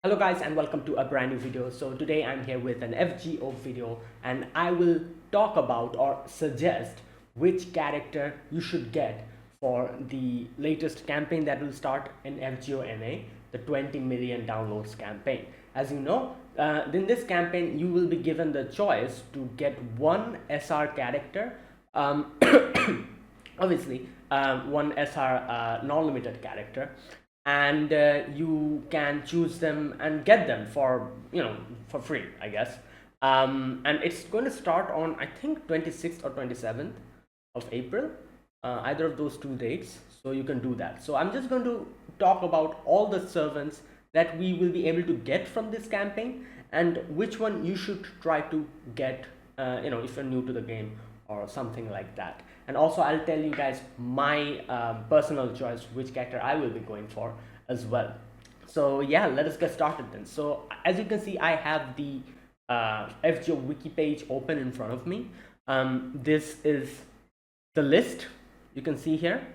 Hello guys and welcome to a brand new video. So today I'm here with an FGO video and I will talk about or suggest which character you should get for the latest campaign that will start in FGO NA, the 20 million downloads campaign. As you know, in this campaign you will be given the choice to get one SR character, obviously one SR non-limited character, and you can choose them and get them for for free, I guess. And it's going to start on, I think, 26th or 27th of April, either of those two dates. So you can do that. So I'm just going to talk about all the servants that we will be able to get from this campaign and which one you should try to get, if you're new to the game or something like that. And also I'll tell you guys my personal choice, which character I will be going for as well. So yeah, let us get started then. So as you can see, I have the FGO wiki page open in front of me. This is the list you can see here.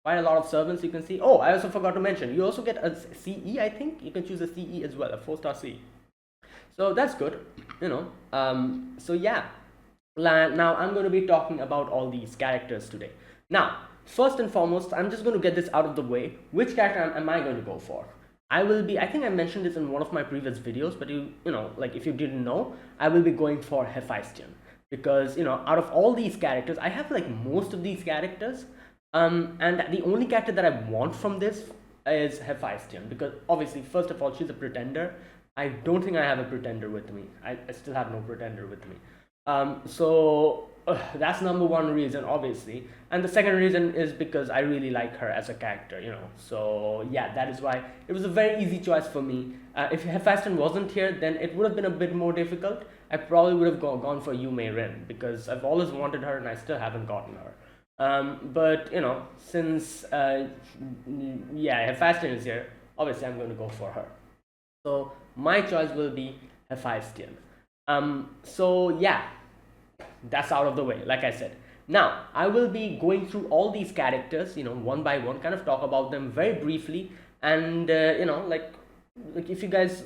Quite a lot of servants you can see. Oh, I also forgot to mention, you also get a CE. I think you can choose a CE as well, a 4-star CE. So that's good, so yeah, now I'm going to be talking about all these characters today. Now, first and foremost, I'm just going to get this out of the way. Which character am I going to go for? I think I mentioned this in one of my previous videos, but like if you didn't know, I will be going for Hephaestion, because out of all these characters, I have like most of these characters, and the only character that I want from this is Hephaestion, because obviously, first of all, she's a pretender. I don't think I have a pretender with me. I still have no pretender with me. That's number one reason, obviously. And the second reason is because I really like her as a character, So yeah, that is why it was a very easy choice for me. If Hephaestion wasn't here, then it would have been a bit more difficult. I probably would have gone for Yume Rin, because I've always wanted her and I still haven't gotten her. But since Hephaestion is here, obviously I'm going to go for her. So my choice will be Hephaestion. So yeah, that's out of the way, like I said. Now I will be going through all these characters, one by one, kind of talk about them very briefly, and like if you guys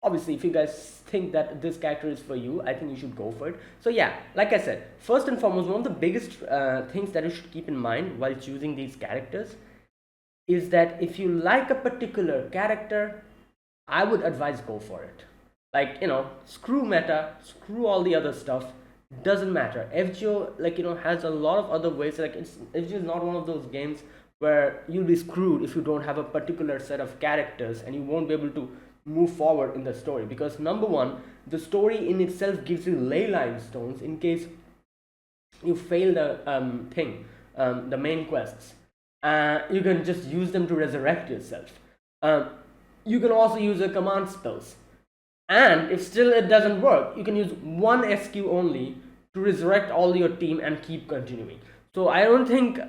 obviously if you guys think that this character is for you, I think you should go for it. So yeah, like I said, first and foremost, one of the biggest things that you should keep in mind while choosing these characters is that if you like a particular character, I would advise go for it. Like, screw meta, screw all the other stuff, doesn't matter. FGO has a lot of other ways. Like, it's just not one of those games where you'll be screwed if you don't have a particular set of characters and you won't be able to move forward in the story, because number one, the story in itself gives you ley line stones in case you fail the main quests. You can just use them to resurrect yourself. You can also use your command spells, and if still it doesn't work, you can use one SQ only to resurrect all your team and keep continuing. So I don't think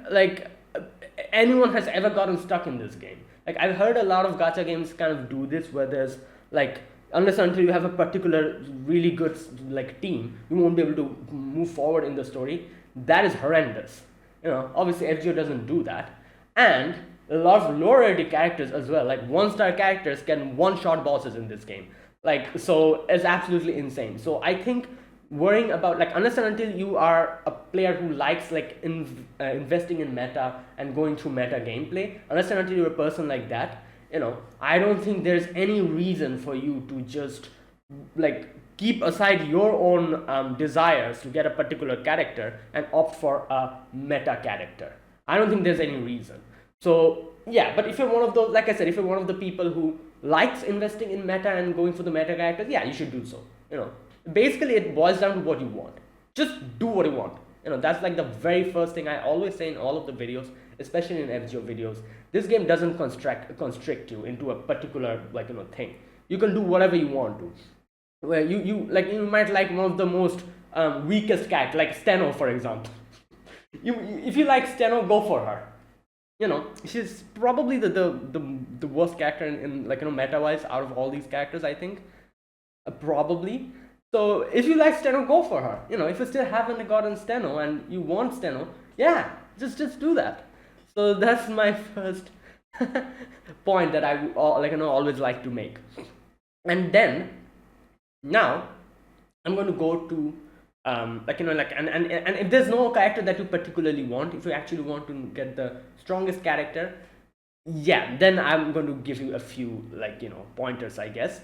anyone has ever gotten stuck in this game. Like, I've heard a lot of gacha games kind of do this, where there's unless until you have a particular really good team, you won't be able to move forward in the story. That is horrendous. Obviously FGO doesn't do that. And a lot of low rarity characters as well, like 1-star characters, can one-shot bosses in this game. So it's absolutely insane. So I think worrying about unless and until you are a player who likes investing in meta and going through meta gameplay, unless and until you're a person like that, I don't think there's any reason for you to just keep aside your own desires to get a particular character and opt for a meta character. I don't think there's any reason. So yeah, but if you're one of those, like I said, if you're one of the people who likes investing in meta and going for the meta characters, yeah, you should do so. Basically it boils down to what you want. Just do what you want. That's the very first thing I always say in all of the videos, especially in FGO videos. This game doesn't constrict you into a particular thing. You can do whatever you want to. Where you might like one of the most weakest character, like Steno, for example. If you like Steno, go for her. She's probably the worst character in meta wise out of all these characters, I think. Probably. So if you like Steno, go for her. If you still haven't gotten Steno and you want Steno, yeah, just do that. So that's my first point that I always like to make. And then now I'm going to go to and if there's no character that you particularly want, if you actually want to get the strongest character, yeah, then I'm going to give you a few pointers, I guess.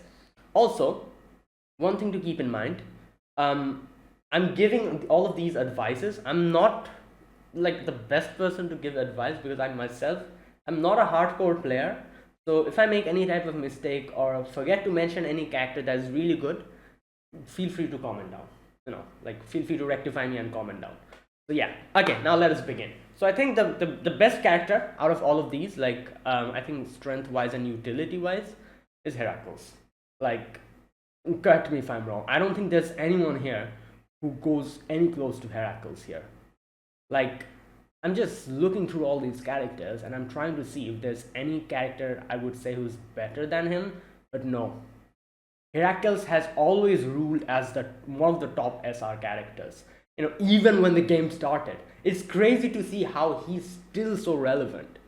Also, one thing to keep in mind, I'm giving all of these advices. I'm not like the best person to give advice because I'm not a hardcore player. So if I make any type of mistake or forget to mention any character that is really good, feel free to comment down. Feel free to rectify me and comment down. So yeah, okay, now let us begin. So I think the best character out of all of these, I think strength wise and utility wise, is Heracles. Like, correct me if I'm wrong, I don't think there's anyone here who goes any close to Heracles here. Like, I'm just looking through all these characters and I'm trying to see if there's any character I would say who's better than him, but no. Heracles has always ruled as one of the top SR characters. Even when the game started, it's crazy to see how he's still so relevant.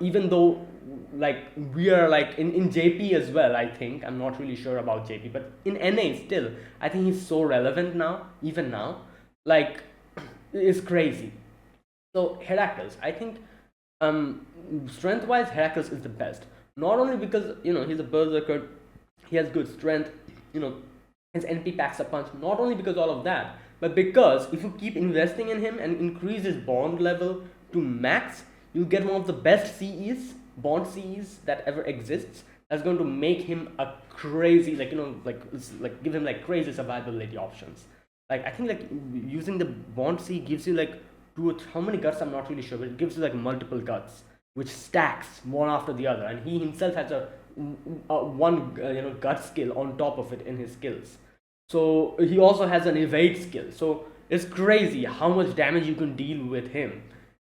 Even though we are in JP as well, I think I'm not really sure about JP, but in NA still, I think he's so relevant now, even now. It's crazy. So Heracles, I think, strength-wise, Heracles is the best. Not only because he's a berserker, he has good strength, his NP packs a punch. Not only because all of that, but because if you keep investing in him and increase his bond level to max, you'll get one of the best CEs, bond CEs that ever exists. That's going to make him a crazy, give him crazy survivability options. I think using the bond C gives you how many guts I'm not really sure, but it gives you multiple guts, which stacks one after the other, and he himself has a one gut skill on top of it in his skills. So he also has an evade skill. So it's crazy how much damage you can deal with him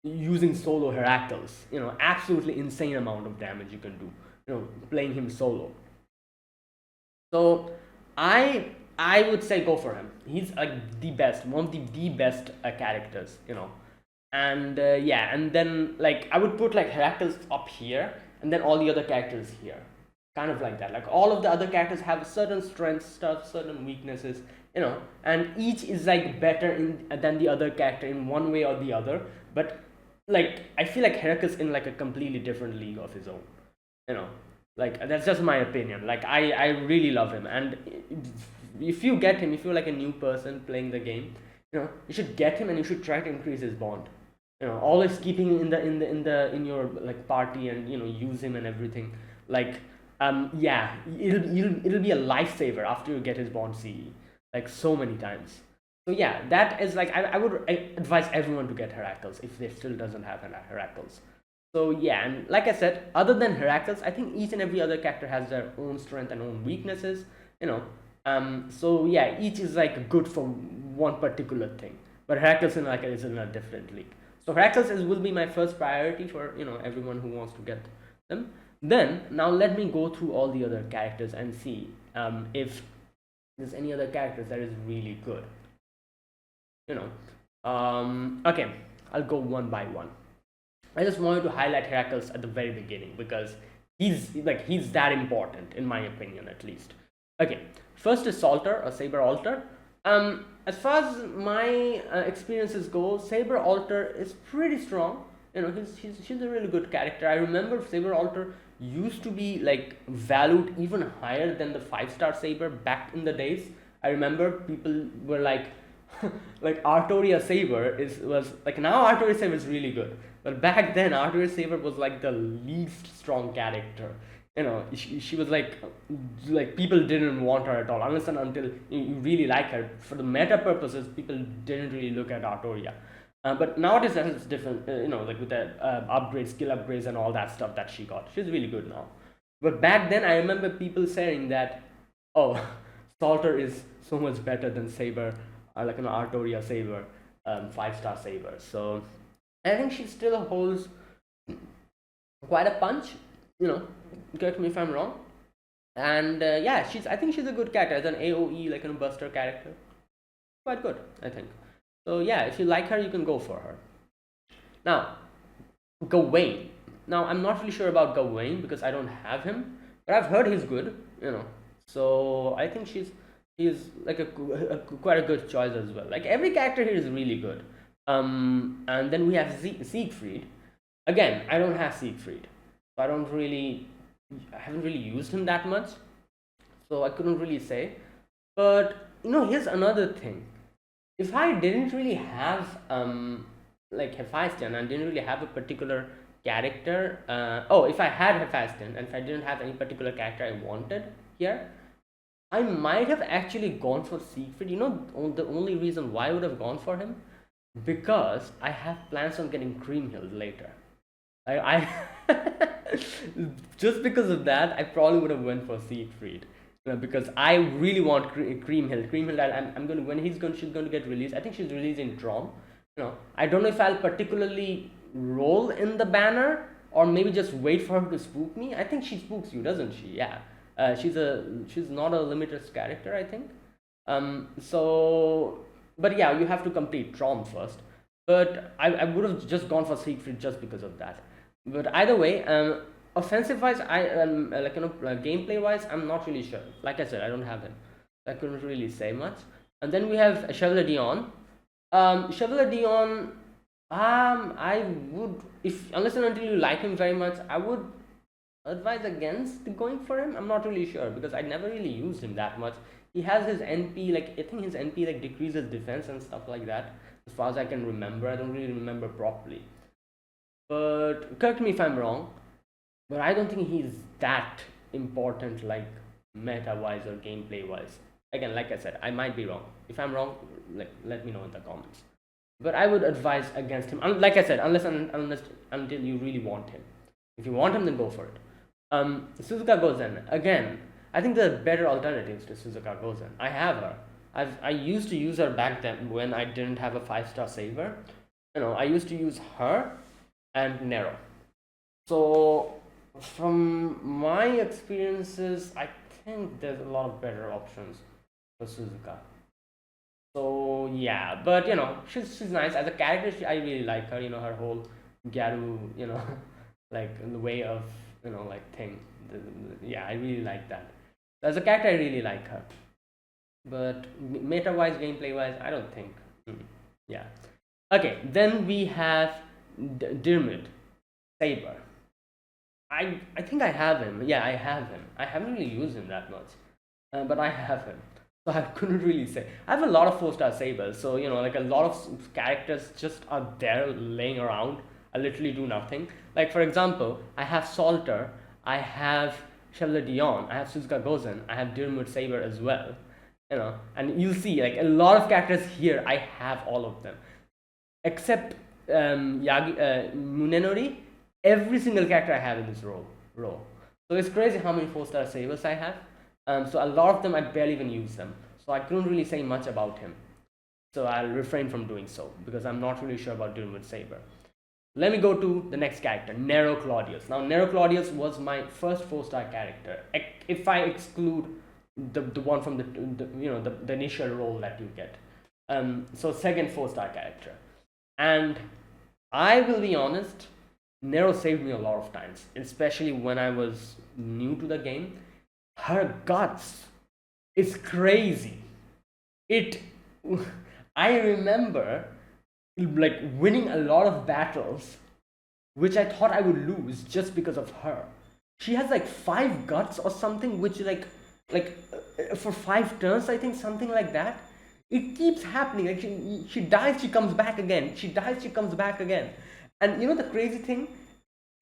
using solo Heracles. Absolutely insane amount of damage you can do, playing him solo. So I would say go for him. He's the best, one of the best characters, and yeah, and then I would put Heracles up here and then all the other characters here, kind of like that. All of the other characters have certain strengths, certain weaknesses, and each is better than the other character in one way or the other. But I feel Heracles in a completely different league of his own, that's just my opinion. I really love him, and if you get him, if you're a new person playing the game, you should get him and you should try to increase his bond. Always keeping him in your party and use him and everything. Yeah, it'll be a lifesaver after you get his bond CE so many times. So yeah, that is I would advise everyone to get Heracles if they still doesn't have Heracles. So yeah, and like I said, other than Heracles, I think each and every other character has their own strength and own weaknesses. So yeah, each is good for one particular thing, but Heracles is in a different league. So Heracles will be my first priority for everyone who wants to get them. Then now let me go through all the other characters and see if there's any other characters that is really good. Okay, I'll go one by one. I just wanted to highlight Heracles at the very beginning because he's that important in my opinion, at least. Okay, first is Salter or Saber Alter. As far as my experiences go, Saber Alter is pretty strong. She's a really good character. I remember Saber Alter used to be valued even higher than the 5-star Saber back in the days. I remember people were like Artoria Saber was now Artoria Saber is really good, but back then Artoria Saber was the least strong character. She was people didn't want her at all unless and until you really like her. For the meta purposes, people didn't really look at Artoria. But nowadays that is different, with the upgrades, skill upgrades and all that stuff that she got. She's really good now. But back then I remember people saying that, oh, Salter is so much better than Saber, an Artoria Saber, 5-star Saber. So I think she still holds quite a punch, correct me if I'm wrong. And yeah, I think she's a good character as an AoE, a buster character. Quite good, I think. So yeah, if you like her, you can go for her. Now, Gawain. Now I'm not really sure about Gawain because I don't have him, but I've heard he's good, so I think he's like quite a good choice as well. Like every character here is really good. And then we have Siegfried. Again, I don't have Siegfried, so I haven't really used him that much, so I couldn't really say. But here's another thing. If I didn't really have like Hephaestion and didn't really have a particular character, if I had Hephaestion and if I didn't have any particular character I wanted here, I might have actually gone for Siegfried. The only reason why I would have gone for him, because I have plans on getting Kriemhild later. I just because of that, I probably would have went for Siegfried. Because I really want Kriemhild. Kriemhild, I'm going to, she's going to get released. I think she's released in Drom. I don't know if I'll particularly roll in the banner or maybe just wait for her to spook me. I think she spooks you, doesn't she? Yeah. She's not a limited character, I think. But yeah, you have to complete Drom first. But I would have just gone for Siegfried just because of that. But either way, offensive wise, gameplay wise, I'm not really sure. Like I said, I don't have him. I couldn't really say much. And then we have Chevalier Dion. Chevalier Dion, I would, unless and until you like him very much, I would advise against going for him. I'm not really sure because I never really used him that much. He has his NP, I think his NP decreases defense and stuff like that. As far as I can remember, I don't really remember properly. But correct me if I'm wrong. But I don't think he's that important, like meta-wise or gameplay-wise. Again, like I said, I might be wrong. If I'm wrong, let me know in the comments. But I would advise against him. Like I said, unless until you really want him. If you want him, then go for it. Suzuka Gozen. Again, I think there are better alternatives to Suzuka Gozen. I have her. I used to use her back then when I didn't have a 5-star saver. I used to use her and Nero. So from my experiences, I think there's a lot of better options for Suzuka. So yeah, but she's nice as a character. I really like her. Her whole Gyaru, like the way of thing. Yeah, I really like that. As a character, I really like her. But meta-wise, gameplay-wise, I don't think. Yeah. Okay, then we have Diarmid Saber. I think I have him. Yeah, I have him. I haven't really used him that much, but I have him. So I couldn't really say. I have a lot of 4-star sabers, so like a lot of characters just are there laying around. I literally do nothing. Like for example, I have Salter, I have Chevalier Dion, I have Suzuka Gozen, I have Diarmid Saber as well. And you'll see like a lot of characters here. I have all of them, except Munenori. Every single character I have in this row. So it's crazy how many 4-star sabers I have. So a lot of them I barely even use them. So I couldn't really say much about him. So I'll refrain from doing so because I'm not really sure about Diarmid Saber. Let me go to the next character, Nero Claudius. Now Nero Claudius was my first 4-star character. If I exclude the one from the initial role that you get. So second 4-star character. And I will be honest, Nero saved me a lot of times, especially when I was new to the game. Her guts is crazy. I remember like winning a lot of battles which I thought I would lose just because of her. She has like 5 guts or something, which for 5 turns, I think, something like that. It keeps happening. Like she dies, she comes back again. She dies, she comes back again. And the crazy thing,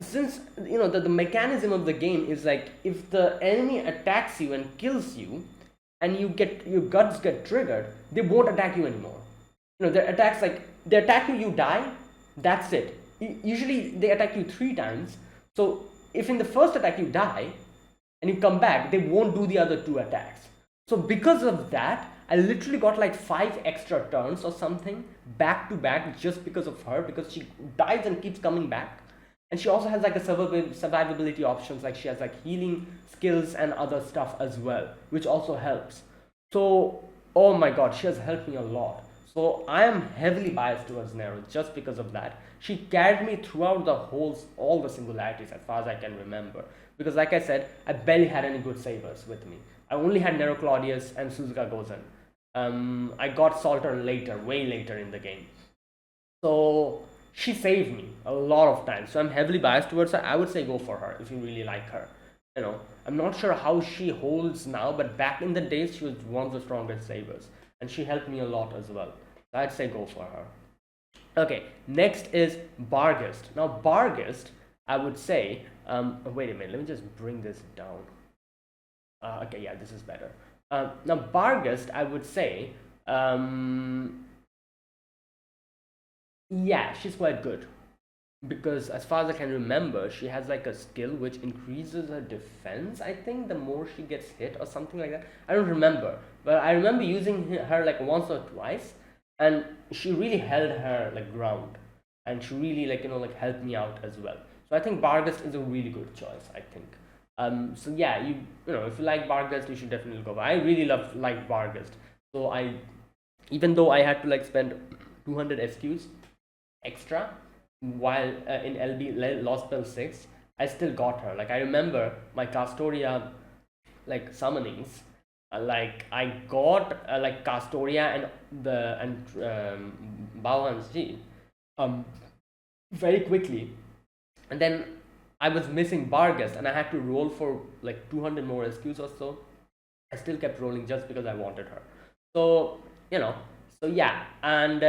since the mechanism of the game is like if the enemy attacks you and kills you, and your guts get triggered, they won't attack you anymore. Their attacks, like they attack you, you die. That's it. Usually they attack you 3 times. So if in the first attack you die and you come back, they won't do the other 2 attacks. So because of that, I literally got like 5 extra turns or something back to back just because of her, because she dies and keeps coming back. And she also has like a survivability options, like she has like healing skills and other stuff as well, which also helps. So oh my god, she has helped me a lot. So I am heavily biased towards Nero just because of that. She carried me throughout the all the singularities as far as I can remember. Because like I said, I barely had any good sabers with me. I only had Nero Claudius and Suzuka Gozen. I got Salter later, way later in the game. So she saved me a lot of times. So I'm heavily biased towards her. I would say go for her if you really like her. You know, I'm not sure how she holds now, but back in the days she was one of the strongest sabers, and she helped me a lot as well. So I'd say go for her. Okay, next is Barghest. Now Barghest, I would say, wait a minute, let me just bring this down. Okay, yeah, this is better. Now Barghest, I would say, yeah, she's quite good because as far as I can remember, she has like a skill which increases her defense. I think the more she gets hit or something like that. I don't remember, but I remember using her like once or twice, and she really held her like ground, and she really like like helped me out as well. So I think Barghest is a really good choice, I think. So yeah, if you like Barghest, you should definitely go. I really like Barghest. So even though I had to like spend 200 SQs extra while in LB Lost Spell 6, I still got her. Like I remember my Castoria like summonings, like I got like Castoria and Baohan's G very quickly, and then I was missing Barghest and I had to roll for like 200 more SQs or so. I still kept rolling just because I wanted her. So so yeah, and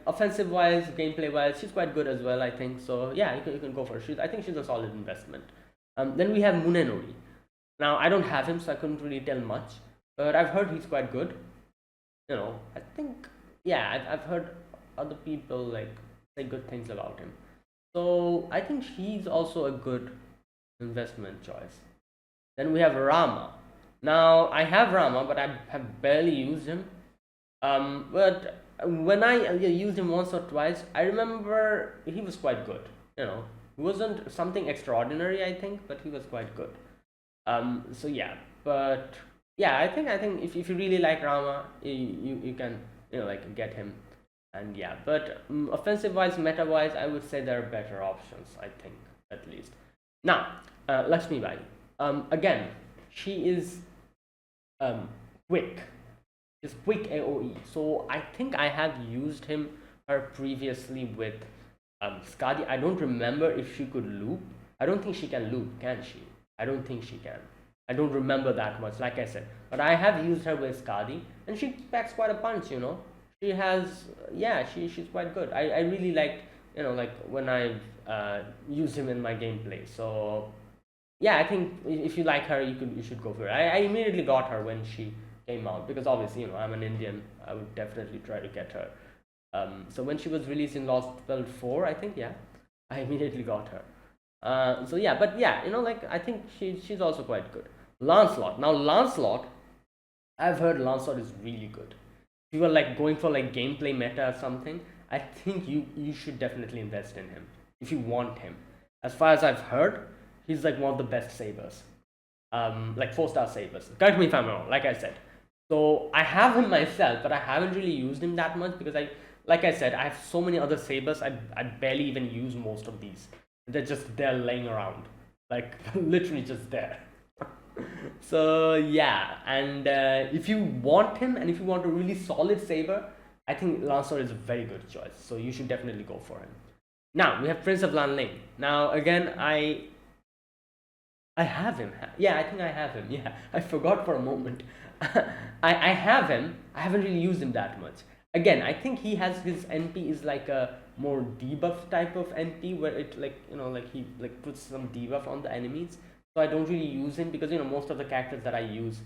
offensive wise, gameplay wise, she's quite good as well, I think. So yeah, you can go for her. I think she's a solid investment. Then we have Munenori. Now I don't have him, so I couldn't really tell much, but I've heard he's quite good. I think yeah, I've heard other people like say good things about him. So I think he's also a good investment choice. Then we have Rama. Now I have Rama, but I have barely used him. But when I used him once or twice, I remember he was quite good. He wasn't something extraordinary, I think, but he was quite good. So yeah, but yeah, I think if you really like Rama, you can like get him, and yeah. But offensive wise, meta wise, I would say there are better options. I think at least. Now, Lakshmi Bai. Again, she is quick. Is quick AoE. So I think I have used her previously with Skadi. I don't remember if she could loop. I don't think she can loop, can she? I don't think she can. I don't remember that much, like I said. But I have used her with Skadi, and she packs quite a punch, She has, yeah, she's quite good. I really like, like when I've used him in my gameplay. So yeah, I think if you like her, you should go for her. I immediately got her when she came out because obviously I'm an Indian. I would definitely try to get her. So when she was released in Lost Spell 4, I think, yeah, I immediately got her. So yeah, but yeah, like I think she's also quite good. Lancelot. Now Lancelot, I've heard Lancelot is really good. If you were like going for like gameplay meta or something, I think you should definitely invest in him if you want him. As far as I've heard, he's like one of the best sabers. Like 4-star sabers. Correct me if I'm wrong, like I said. So I have him myself, but I haven't really used him that much because like I said, I have so many other sabers. I barely even use most of these. They're just there laying around, like literally just there. So yeah, and if you want him and if you want a really solid saber, I think Lancelot is a very good choice. So you should definitely go for him. Now we have Prince of Lanling. Now again, I have him. Yeah, I think I have him. Yeah, I forgot for a moment. I have him. I haven't really used him that much. Again, I think he has his NP is like a more debuff type of NP where it like like he like puts some debuff on the enemies. So I don't really use him because most of the characters that I use,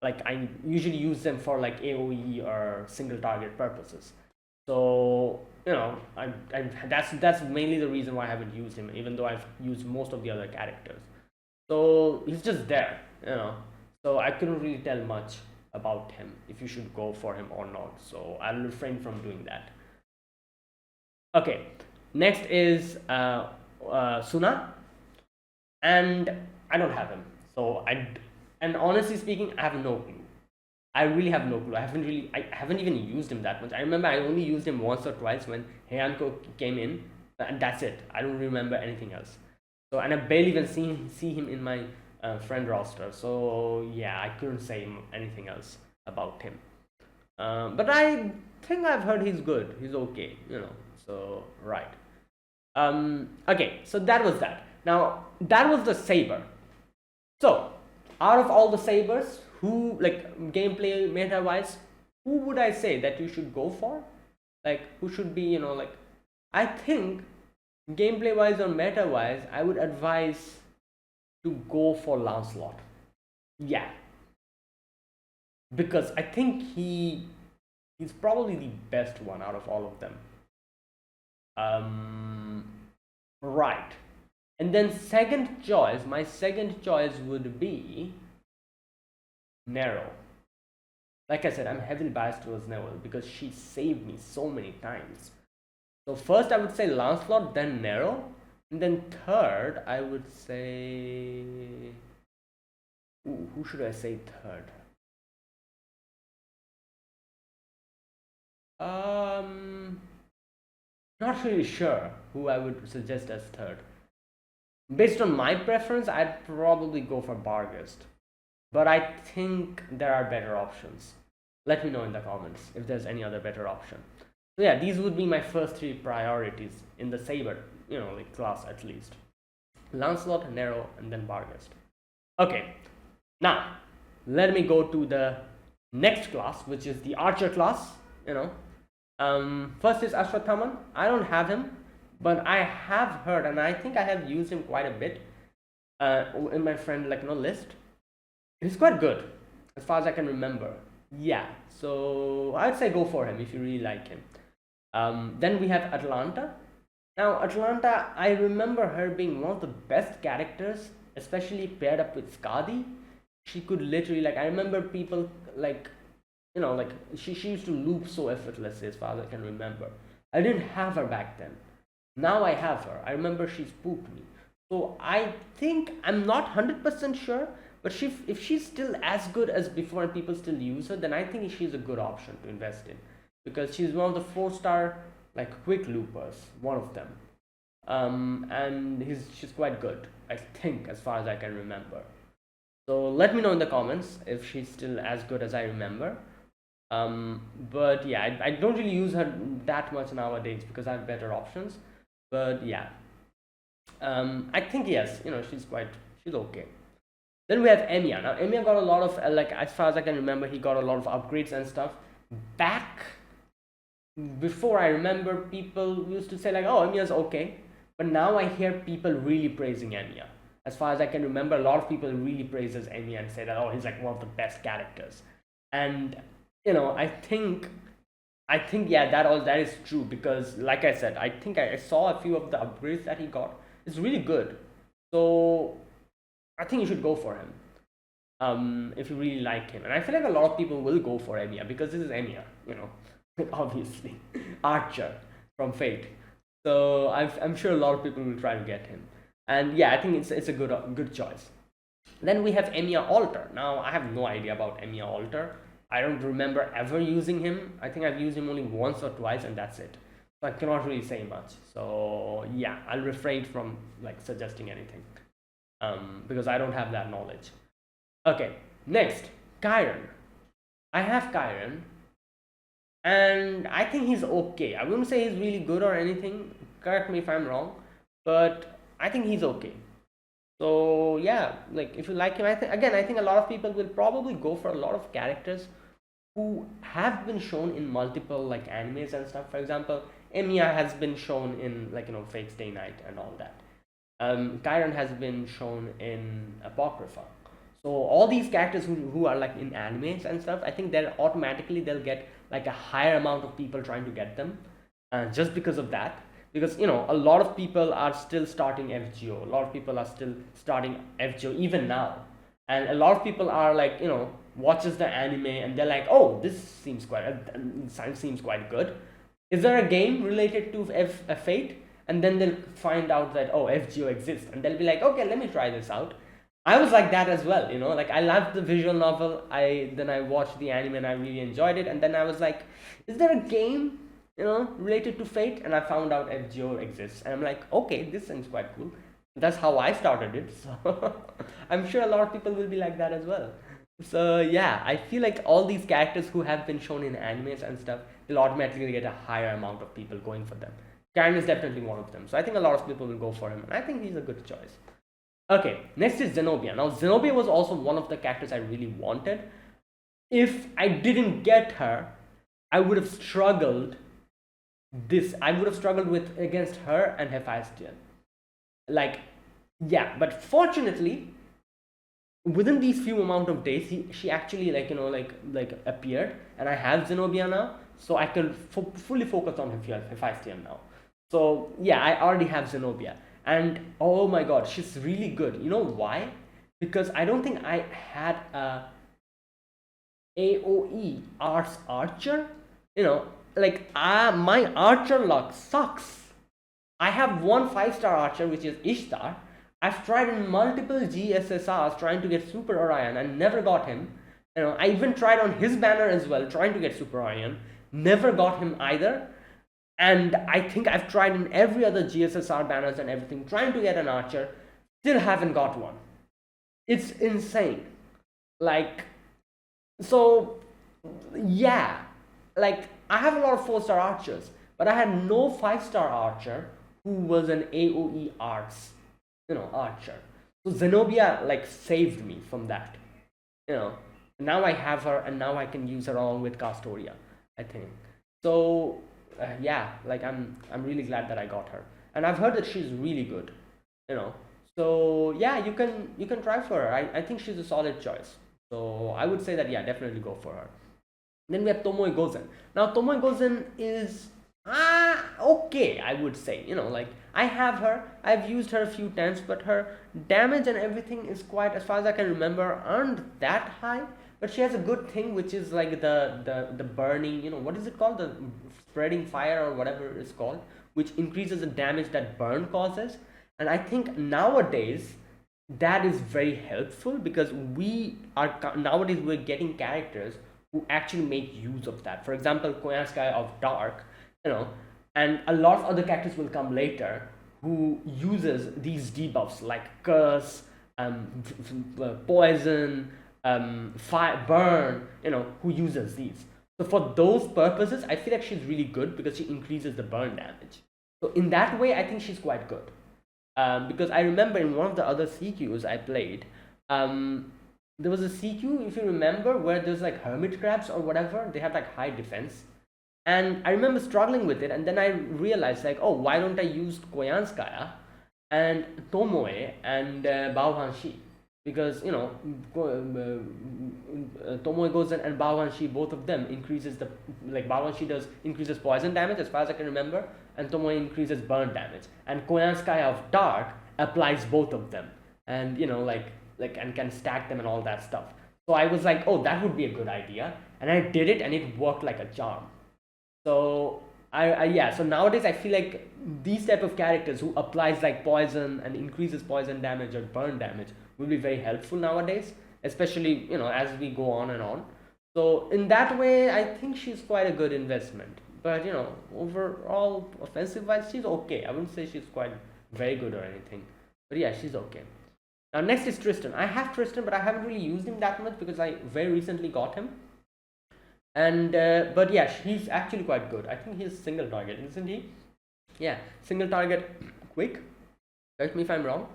like I usually use them for like AOE or single target purposes. So that's mainly the reason why I haven't used him, even though I've used most of the other characters. So he's just there, so I couldn't really tell much about him if you should go for him or not. So I'll refrain from doing that. Okay, next is Suna, and I don't have him. So and honestly speaking, I have no clue. I really have no clue. I haven't even used him that much. I remember I only used him once or twice when Heianko came in, and that's it. I don't remember anything else. So, and I barely even see him in my friend roster. So yeah, I couldn't say anything else about him. But I think I've heard he's good. He's okay, you know. So right. Okay, so that was that. Now that was the saber. So out of all the sabers, who, like, gameplay meta wise, who would I say that you should go for? Like, who should be, you know, like, I think gameplay wise or meta wise, I would advise to go for Lancelot. Yeah, because I think he's probably the best one out of all of them. Right. And then second choice, my second choice would be Nero. Like I said, I'm heavily biased towards Nero because she saved me so many times. So first I would say Lancelot, then Nero, and then third I would say, ooh, who should I say third? Not really sure who I would suggest as third. Based on my preference, I'd probably go for Barghest, but I think there are better options. Let me know in the comments if there's any other better option. So yeah, these would be my first three priorities in the saber, you know, like class at least. Lancelot, Nero, and then Barghest. Okay, now let me go to the next class, which is the archer class. You know, first is Ashwathaman. I don't have him, but I have heard, and I think I have used him quite a bit in my friend, like, you know, list. He's quite good as far as I can remember. Yeah, so I'd say go for him if you really like him. Then we have Atlanta. Now Atlanta, I remember her being one of the best characters, especially paired up with Skadi. She could literally, like, I remember people, like, you know, like, she used to loop so effortlessly as far as I can remember. I didn't have her back then. Now I have her. I remember she spooked me. So I think, I'm not 100% sure, but if she's still as good as before and people still use her, then I think she's a good option to invest in, because she's one of the 4-star, like, quick loopers, one of them. And she's quite good, I think, as far as I can remember. So let me know in the comments if she's still as good as I remember. But yeah, I don't really use her that much nowadays because I have better options. But yeah, I think yes, you know, she's okay. Then we have Emiya. Now Emiya got a lot of like, as far as I can remember, he got a lot of upgrades and stuff. Back before, I remember people used to say like, oh, Emiya's okay, but now I hear people really praising Emiya. As far as I can remember, a lot of people really praises Emiya and say that, oh, he's like one of the best characters. And you know, I think yeah, that is true, because like I said, I think I saw a few of the upgrades that he got. It's really good. So I think you should go for him if you really like him. And I feel like a lot of people will go for Emiya because this is Emiya, you know, obviously Archer from Fate. So I'm sure a lot of people will try to get him. And yeah, I think it's a good choice. Then we have Emiya Alter. Now I have no idea about Emiya Alter. I don't remember ever using him. I think I've used him only once or twice, and that's it. So I cannot really say much. So yeah, I'll refrain from like suggesting anything because I don't have that knowledge. Okay, next, Chiron. I have Chiron, and I think he's okay. I wouldn't say he's really good or anything. Correct me if I'm wrong, but I think he's okay. So yeah, like, if you like him, I think a lot of people will probably go for a lot of characters who have been shown in multiple like animes and stuff. For example, Emiya has been shown in, like, you know, Fate Stay Night and all that. Chiron has been shown in Apocrypha. So all these characters who are like in animes and stuff, I think they'll get like a higher amount of people trying to get them, just because of that. Because, you know, a lot of people are still starting FGO. A lot of people are still starting FGO even now, and a lot of people are like, you know, watches the anime and they're like, oh, this seems quite good. Is there a game related to Fate? And then they'll find out that, oh, FGO exists, and they'll be like, okay, let me try this out. I was like that as well, you know, like I loved the visual novel. I watched the anime and I really enjoyed it. And then I was like, is there a game, you know, related to Fate? And I found out FGO exists. And I'm like, okay, this seems quite cool. That's how I started it. So I'm sure a lot of people will be like that as well. So yeah, I feel like all these characters who have been shown in animes and stuff, they'll automatically get a higher amount of people going for them. Karen is definitely one of them. So I think a lot of people will go for him. And I think he's a good choice. Okay, next is Zenobia. Now, Zenobia was also one of the characters I really wanted. If I didn't get her, I would have struggled with against her and Hephaestion. Like, yeah, but fortunately, within these few amount of days, she actually like, you know, like appeared, and I have Zenobia now, so I can fully focus on Hephaestion now. So yeah, I already have Zenobia. And oh my god, she's really good. You know why? Because I don't think I had a AoE arts archer. You know, like my archer luck sucks. I have one 5-star archer, which is Ishtar. I've tried in multiple GSSRs trying to get Super Orion and never got him. You know, I even tried on his banner as well, trying to get Super Orion. Never got him either. And I think I've tried in every other GSSR banners and everything, trying to get an archer. Still haven't got one. It's insane. Like, so, yeah. Like, I have a lot of 4-star archers, but I had no 5-star archer who was an AoE arts, you know, archer. So Zenobia like saved me from that. You know, now I have her, and now I can use her along with Castoria, I think. So yeah, like I'm really glad that I got her, and I've heard that she's really good. You know, so yeah, you can try for her. I think she's a solid choice. So I would say that yeah, definitely go for her. Then we have Tomoe Gozen. Now Tomoe Gozen is okay, I would say. You know, like I have her, I've used her a few times, but her damage and everything is quite, as far as I can remember, aren't that high. But she has a good thing, which is like the burning, you know, what is it called, the spreading fire or whatever it's called, which increases the damage that burn causes. And I think nowadays that is very helpful, because nowadays we're getting characters who actually make use of that. For example, Koyanskaya of Dark, you know, and a lot of other characters will come later who uses these debuffs like curse, poison, fire, burn, you know, who uses these. So for those purposes, I feel like she's really good because she increases the burn damage. So in that way, I think she's quite good. Because I remember in one of the other CQs I played, there was a CQ, if you remember, where there's like hermit crabs or whatever. They have like high defense, and I remember struggling with it. And then I realized like, oh, why don't I use Koyanskaya and Tomoe and Baohanshi? Because you know, Tomoe Gozen and Baohanshi, both of them increases the, like Baohanshi does increases poison damage as far as I can remember, and Tomoe increases burn damage, and Koyanskaya of Dark applies both of them, and you know, like and can stack them and all that stuff. So I was like, oh, that would be a good idea, and I did it, and it worked like a charm. So yeah, so nowadays I feel like these type of characters who applies like poison and increases poison damage or burn damage will be very helpful nowadays, especially, you know, as we go on and on. So in that way, I think she's quite a good investment. But you know, overall offensive wise, she's okay. I wouldn't say she's quite very good or anything, but yeah, she's okay. Now next is Tristan. I have Tristan, but I haven't really used him that much because I very recently got him. And but yeah, he's actually quite good. I think he's single target, isn't he? Yeah, single target, quick. Correct me if I'm wrong.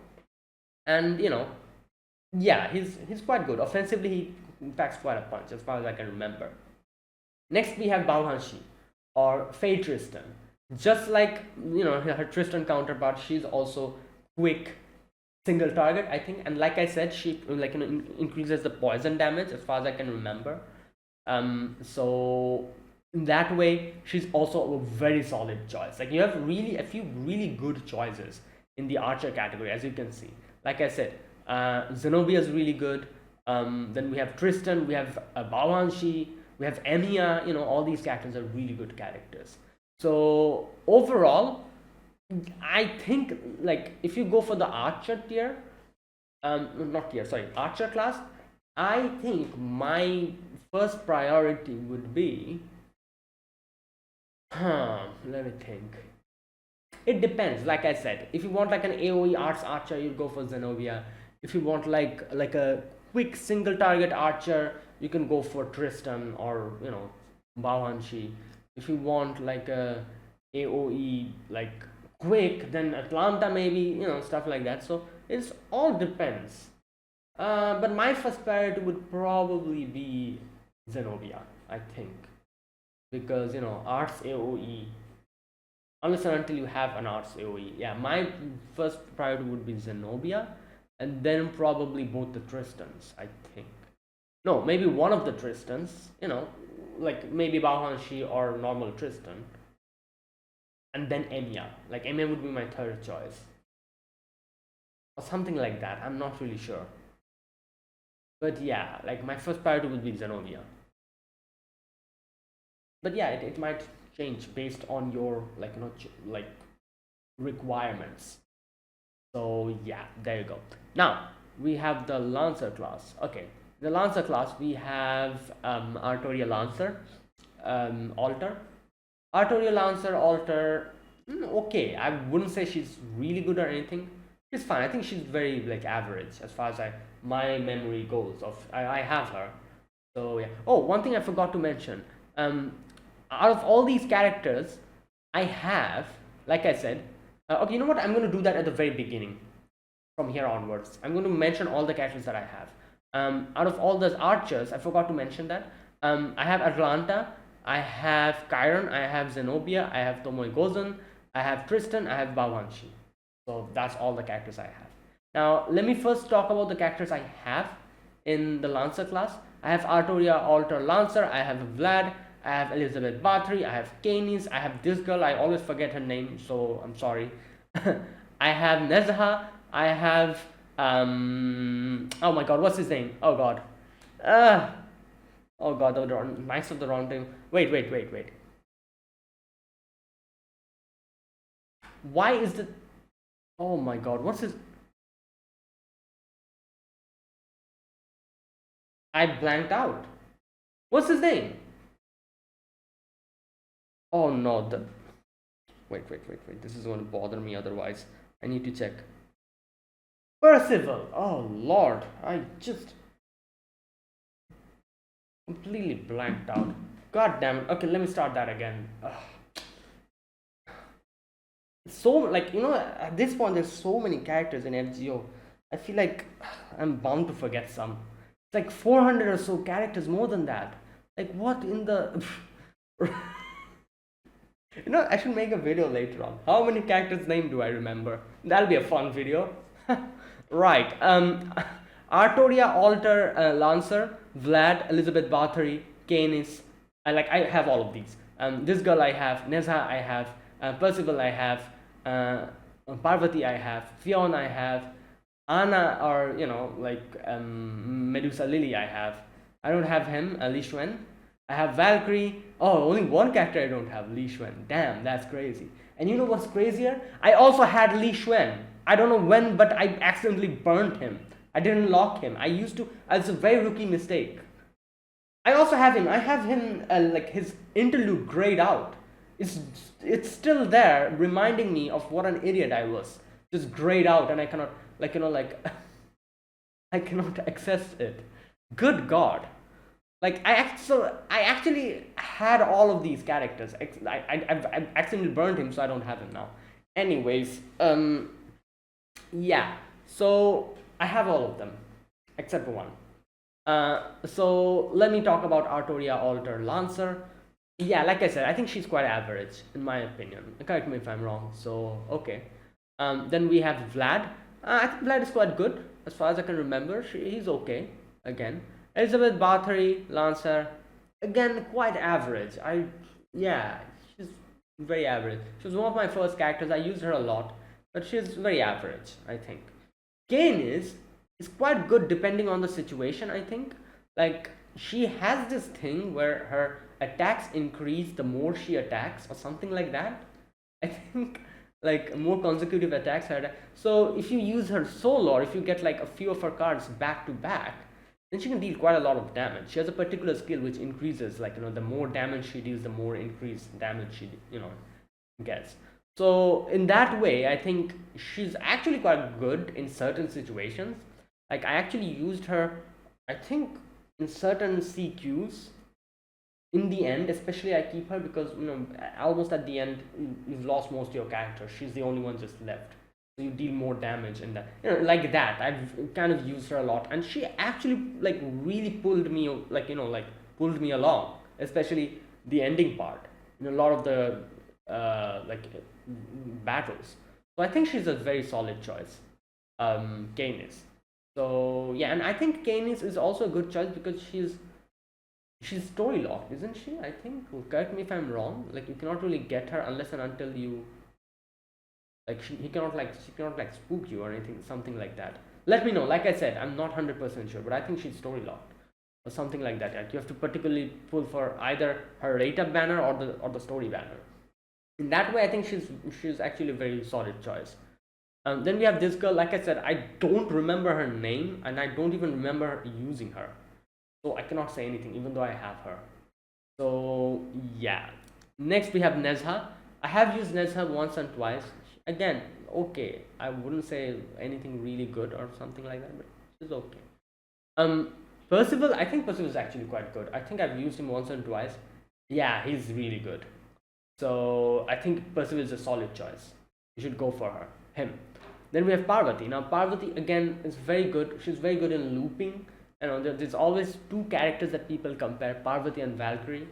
And you know, yeah, he's quite good. Offensively, he packs quite a punch as far as I can remember. Next we have Baohanshi, or Faye Tristan. Just like, you know, her Tristan counterpart, she's also quick, single target, I think. And like I said, she like, you know, increases the poison damage as far as I can remember. So in that way, she's also a very solid choice. Like you have really a few really good choices in the archer category, as you can see. Like I said, Zenobia is really good. Then we have Tristan, we have Baohanshi, we have Emiya. You know, all these characters are really good characters. So overall, I think like if you go for the archer tier, not tier, sorry, archer class, I think my first priority would be, let me think. It depends. Like I said, if you want like an AoE arts archer, you go for Zenobia. If you want like a quick single target archer, you can go for Tristan or Bawanshi. If you want like a AoE like quick, then Atlanta maybe, stuff like that. So it's all depends. But my first priority would probably be Zenobia, I think, because arts AoE, unless and until you have an arts AoE. Yeah, my first priority would be Zenobia, and then probably both the Tristans, I think. No, maybe one of the Tristans, like maybe Bahanshi or normal Tristan, and then Enya. Like Enya would be my third choice, or something like that. I'm not really sure. But yeah, like my first priority would be Zenobia. But yeah, it might change based on your like requirements. So yeah, there you go. Now we have the Lancer class. Okay, the Lancer class, we have Artoria Lancer, Alter. Artoria Lancer, Alter, okay, I wouldn't say she's really good or anything. She's fine. I think she's very like average as far as my memory goes. I have her. So yeah. Oh, one thing I forgot to mention. Out of all these characters, I have, like I said, okay, you know what? I'm going to do that at the very beginning. From here onwards, I'm going to mention all the characters that I have. Out of all those archers, I forgot to mention that. I have Atlanta, I have Chiron, I have Zenobia, I have Tomoe Gozen, I have Tristan, I have Bawanshi. So that's all the characters I have. Now, let me first talk about the characters I have in the Lancer class. I have Artoria Alter Lancer, I have Vlad, I have Elizabeth Bathory, I have Canis, I have this girl, I always forget her name, so I'm sorry. I have Nezha, I have, oh my god, what's his name? Oh god. Oh god, the Knights of the Round Table. Wait. Why is the, oh my god, what's his, I blanked out. What's his name? Oh no, the, wait, this is going to bother me otherwise. I need to check. Percival. Oh lord, I just completely blanked out. God damn it. Okay, let me start that again. So like at this point there's so many characters in FGO. I feel like I'm bound to forget some. It's like 400 or so characters, more than that. Like what in the I should make a video later on. How many characters' name do I remember? That'll be a fun video. Right. Artoria Alter Lancer, Vlad, Elizabeth Bathory, Canis. I have all of these. This girl I have, Nezha I have, Percival I have, Parvati I have, Fiona I have, Anna or Medusa Lily I have. I don't have him, Li Xuan. I have Valkyrie. Oh, only one character I don't have, Li Xuan. Damn, that's crazy. And you know what's crazier? I also had Li Xuan. I don't know when, but I accidentally burnt him. I didn't lock him. It's a very rookie mistake. I also have him. I have him like his interlude grayed out. It's still there, reminding me of what an idiot I was. Just grayed out, and I cannot I cannot access it. Good God. Like I actually had all of these characters. I've accidentally burned him, so I don't have him now. Anyways, yeah. So I have all of them except for one. So let me talk about Artoria Alter Lancer. Yeah, like I said, I think she's quite average in my opinion. Correct me if I'm wrong. So okay. Then we have Vlad. I think Vlad is quite good as far as I can remember. He's okay again. Elizabeth Bathory Lancer, again quite average. She's very average. She was one of my first characters. I used her a lot, but she's very average, I think. Kane is quite good depending on the situation, I think. Like she has this thing where her attacks increase the more she attacks or something like that. I think like more consecutive attacks. So if you use her solo, or if you get like a few of her cards back to back, then she can deal quite a lot of damage. She has a particular skill which increases, like, the more damage she deals, the more increased damage she gets. So in that way, I think she's actually quite good in certain situations. Like, I actually used her, I think, in certain CQs. In the end, especially, I keep her because, almost at the end, you've lost most of your characters. She's the only one just left, so you deal more damage, and that, like that. I've kind of used her a lot, and she actually, like, really pulled me, like, pulled me along, especially the ending part in a lot of the like, battles. So I think she's a very solid choice. Canis. So yeah, and I think Canis is also a good choice because she's story locked, isn't she? I think. Correct me if I'm wrong. Like, you cannot really get her unless and until you, like, she cannot like spook you or anything, something like that. Let me know. Like I said, I'm not 100% sure, but I think she's story locked or something like that. Like, you have to particularly pull for either her rate up banner or the story banner. In that way, I think she's actually a very solid choice. Then we have this girl. Like I said, I don't remember her name, and I don't even remember using her, so I cannot say anything even though I have her. So yeah. Next we have Nezha. I have used Nezha once and twice. Again, okay. I wouldn't say anything really good or something like that, but she's okay. Um, Percival. I think Percival is actually quite good. I think I've used him once and twice. Yeah, he's really good. So I think Percival is a solid choice. You should go for him. Then we have Parvati. Now Parvati again is very good. She's very good in looping. There's always two characters that people compare, Parvati and Valkyrie.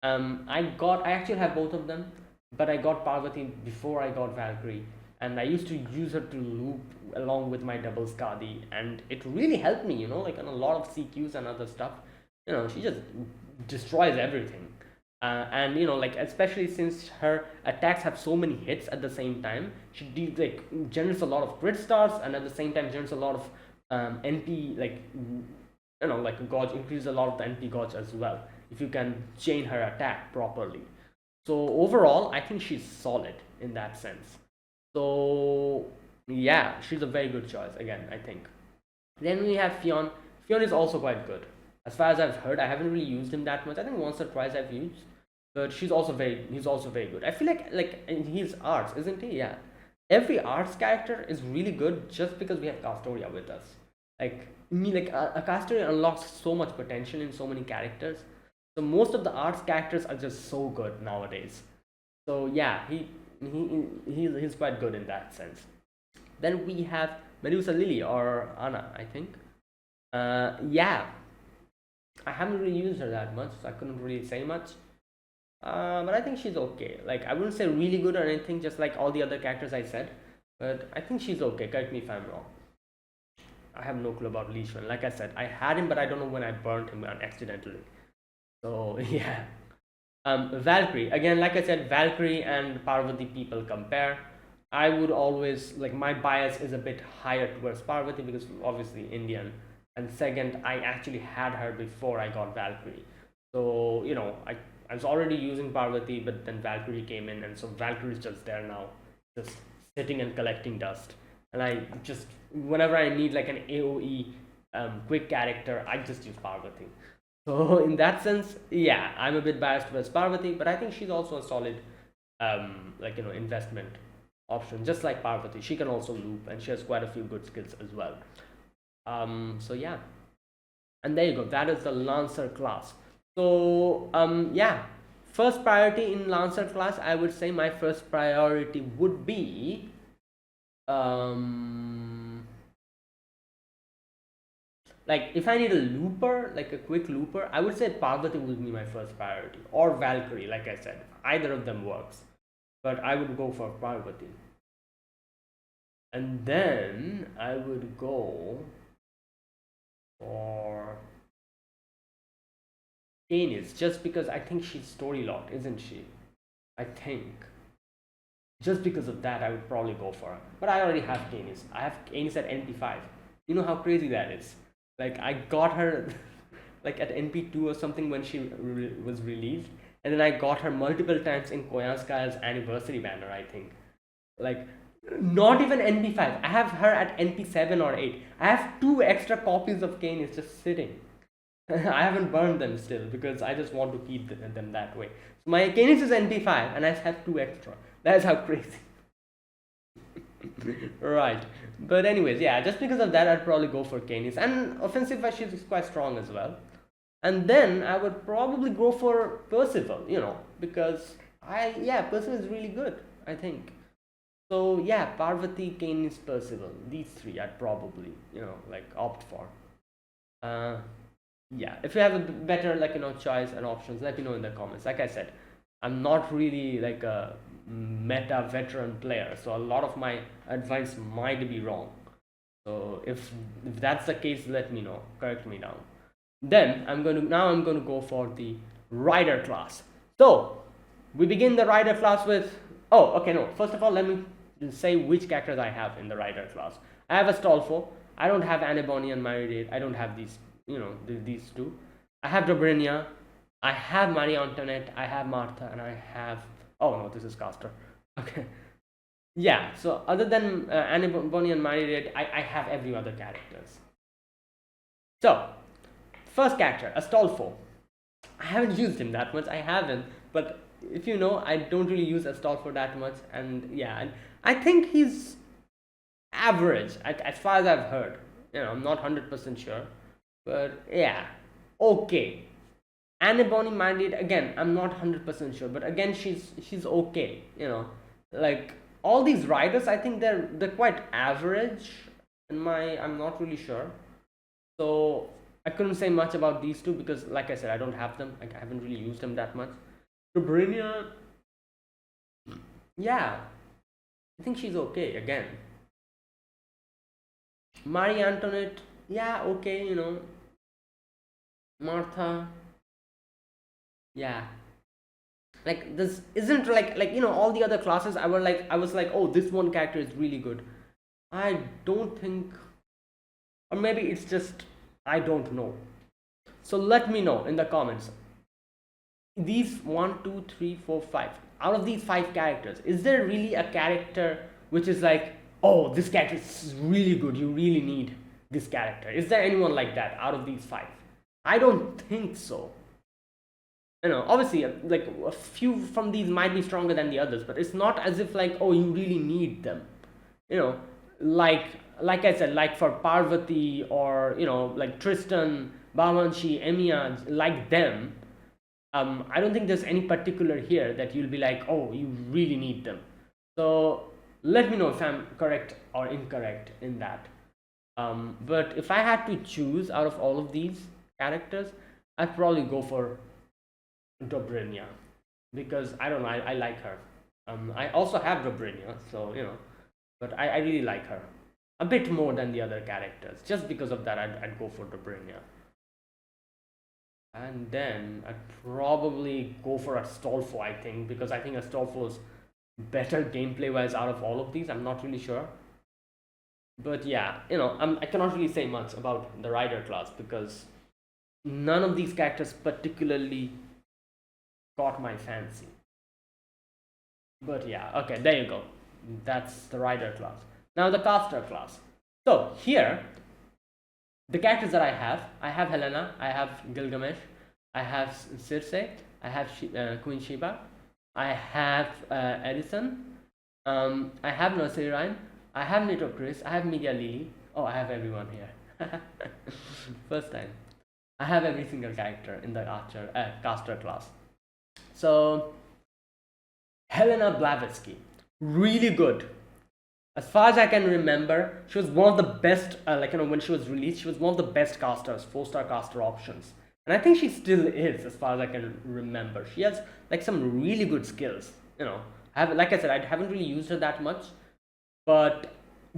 I actually have both of them, but I got Parvati before I got Valkyrie, and I used to use her to loop along with my double Skadi, and it really helped me, like on a lot of CQs and other stuff. She just destroys everything. And like, especially since her attacks have so many hits at the same time, she generates a lot of crit stars, and at the same time generates a lot of NP, like, like gauge, increase a lot of the NP gauge as well if you can chain her attack properly. So overall, I think she's solid in that sense. So yeah, she's a very good choice again, I think. Then we have Fionn. Fionn is also quite good. As far as I've heard, I haven't really used him that much. I think once or twice I've used, but he's also very good. I feel like he's arts, isn't he? Yeah. Every arts character is really good just because we have Castoria with us. Like, like a Castoria unlocks so much potential in so many characters. So most of the arts characters are just so good nowadays. So yeah, he's quite good in that sense. Then we have Medusa Lily or Anna, I think. Yeah, I haven't really used her that much, so I couldn't really say much. But I think she's okay. Like, I wouldn't say really good or anything, just like all the other characters I said. But I think she's okay. Correct me if I'm wrong. I have no clue about Leishman. Like I said, I had him, but I don't know when I burned him accidentally. So yeah. Valkyrie. Again, like I said, Valkyrie and Parvati people compare. I would always, like, my bias is a bit higher towards Parvati because obviously Indian. And second, I actually had her before I got Valkyrie. So, I was already using Parvati, but then Valkyrie came in, and so Valkyrie is just there now, just sitting and collecting dust. And I just, whenever I need like an AoE quick character, I just use Parvati. So in that sense, yeah, I'm a bit biased towards Parvati, but I think she's also a solid, investment option. Just like Parvati, she can also loop, and she has quite a few good skills as well. So yeah, and there you go. That is the Lancer class. So yeah, first priority in Lancer class, I would say my first priority would be like, if I need a looper, like a quick looper, I would say Parvati would be my first priority, or Valkyrie. Like I said, either of them works, but I would go for Parvati, and then I would go for Canis, just because I think she's story locked, isn't she? I think just because of that, I would probably go for her. But I already have Canis. I have Canis at NP5. You know how crazy that is? Like, I got her like at NP2 or something when she was released, and then I got her multiple times in Koyanskaya's anniversary banner, I think. Like, not even NP5. I have her at NP7 or 8. I have 2 extra copies of Canis just sitting. I haven't burned them still because I just want to keep them that way. So my Canis is NP5 and I have 2 extra. That's how crazy. Right. But anyways, yeah, just because of that, I'd probably go for Canis. And offensive wise, she's quite strong as well. And then I would probably go for Percival, because Percival is really good, I think. So yeah, Parvati, Canis, Percival, these 3 I'd probably, opt for. Yeah, if you have a better, choice and options, let me know in the comments. Like I said, I'm not really like a meta veteran player, so a lot of my advice might be wrong. So if that's the case, let me know, correct me down. Then I'm going to go for the rider class. So we begin the rider class with, first of all, let me say which characters I have in the rider class. I have Astolfo. I don't have Anne and Marie. I don't have these, these 2. I have Dobrynia. I have Marie Antoinette. I have Martha, and I have, oh no, this is Castor. Okay. Yeah, so other than Anne and Marie, I have every other characters. So first character, Astolfo. I haven't used him that much. I haven't, but if you know, I don't really use Astolfo that much, and yeah, and I think he's average as far as I've heard. I'm not 100% sure, but yeah, okay. Anne Bonny Minded, again, I'm not 100% sure, but again, she's okay. Like all these riders, I think they're quite average. I'm not really sure. So I couldn't say much about these 2 because, like I said, I don't have them. I haven't really used them that much. Dobrynia, yeah, I think she's okay again. Marie Antoinette, yeah, okay, Martha, yeah. Like this isn't like all the other classes. I was like, oh, this one character is really good. I don't think, or maybe it's just I don't know. So let me know in the comments. These 1, 2, 3, 4, 5. Out of these 5 characters, is there really a character which is like, oh, this character is really good, you really need this character? Is there anyone like that out of these 5? I don't think so. Obviously, like a few from these might be stronger than the others, but it's not as if like, oh, you really need them. Like I said, like for Parvati or like Tristan, Babanshi, Emiya, like them. I don't think there's any particular here that you'll be like, oh, you really need them. So let me know if I'm correct or incorrect in that. But if I had to choose out of all of these characters, I'd probably go for Dobrynia because I don't know, I like her. I also have Dobrynia, so but I really like her a bit more than the other characters. Just because of that, I'd go for Dobrynia. And then I'd probably go for Astolfo, I think, because I think Astolfo's better gameplay wise out of all of these. I'm not really sure, but yeah, I cannot really say much about the rider class because none of these characters particularly caught my fancy. But yeah, okay, there you go. That's the rider class. Now the caster class. So here, the characters that I have Helena, I have Gilgamesh, I have Circe, I have Queen Sheba, I have Edison, I have Nursery I have Nitocris, I have Media Lily. Oh, I have everyone here. First time. I have every single character in the caster class. So Helena Blavatsky, really good. As far as I can remember, she was one of the best, when she was released, she was one of the best casters, 4-star caster options. And I think she still is, as far as I can remember. She has like some really good skills, like I said, I haven't really used her that much, but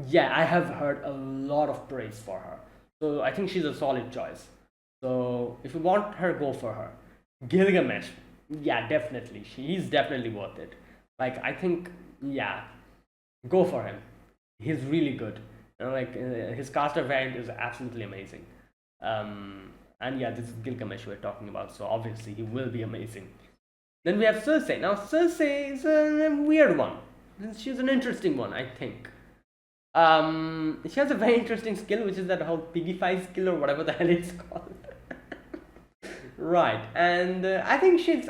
yeah, I have heard a lot of praise for her. So I think she's a solid choice. So if you want her, go for her. Gilgamesh, yeah, definitely. He's definitely worth it. Like, I think, yeah, go for him. He's really good. His caster variant is absolutely amazing. And yeah, this is Gilgamesh we're talking about, so obviously he will be amazing. Then we have Circe. Now Circe is a weird one she's an interesting one, I think. She has a very interesting skill, which is that whole pigify skill or whatever the hell it's called. Right, and I think she's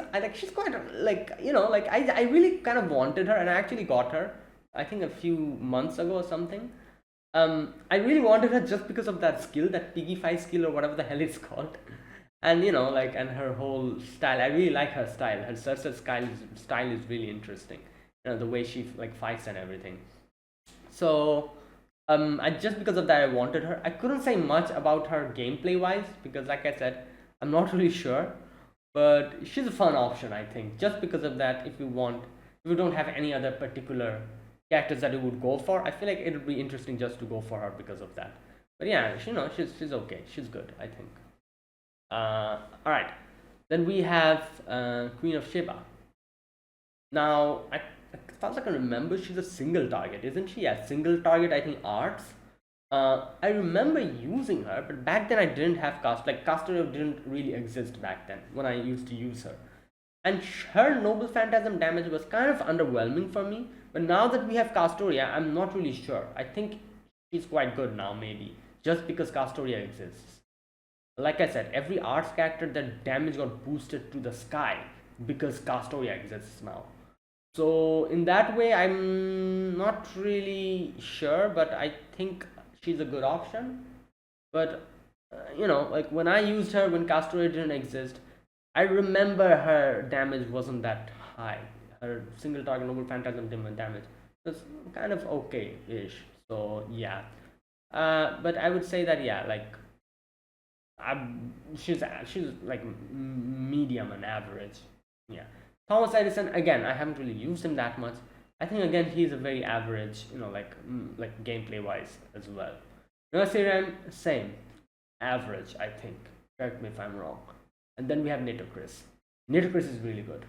quite like, like I really kind of wanted her, and I actually got her. I think a few months ago or something. I really wanted her just because of that skill, that pigify skill or whatever the hell it's called, and like, and her whole style. I really like her style. Her Cersei style is really interesting. The way she like fights and everything. So I just because of that I wanted her. I couldn't say much about her gameplay wise because, like I said, I'm not really sure. But she's a fun option, I think. Just because of that, if you don't have any other particular characters that you would go for, I feel like it would be interesting just to go for her because of that. But yeah, she's okay. She's good, I think. All right. Then we have Queen of Sheba. Now, as far as I can remember, she's a single target, isn't she? Yeah, single target, I think, arts. I remember using her, but back then I didn't have Castoria didn't really exist back then when I used to use her. And her Noble Phantasm damage was kind of underwhelming for me, but now that we have Castoria, I'm not really sure. I think she's quite good now, maybe, just because Castoria exists. Like I said, every arts character, that damage got boosted to the sky because Castoria exists now. So in that way, I'm not really sure, but I think she's a good option. But like when I used her when Castoria didn't exist, I remember her damage wasn't that high. Her single target Noble Phantasm damage was kind of okay-ish. So yeah, but I would say that, yeah, like she's like medium and average. Yeah. Thomas Edison, again, I haven't really used him that much. I think again he's a very average, like gameplay wise as well. Nurseram, same, average, I think. Correct me if I'm wrong. And then we have Nitocris. Nitocris is really good.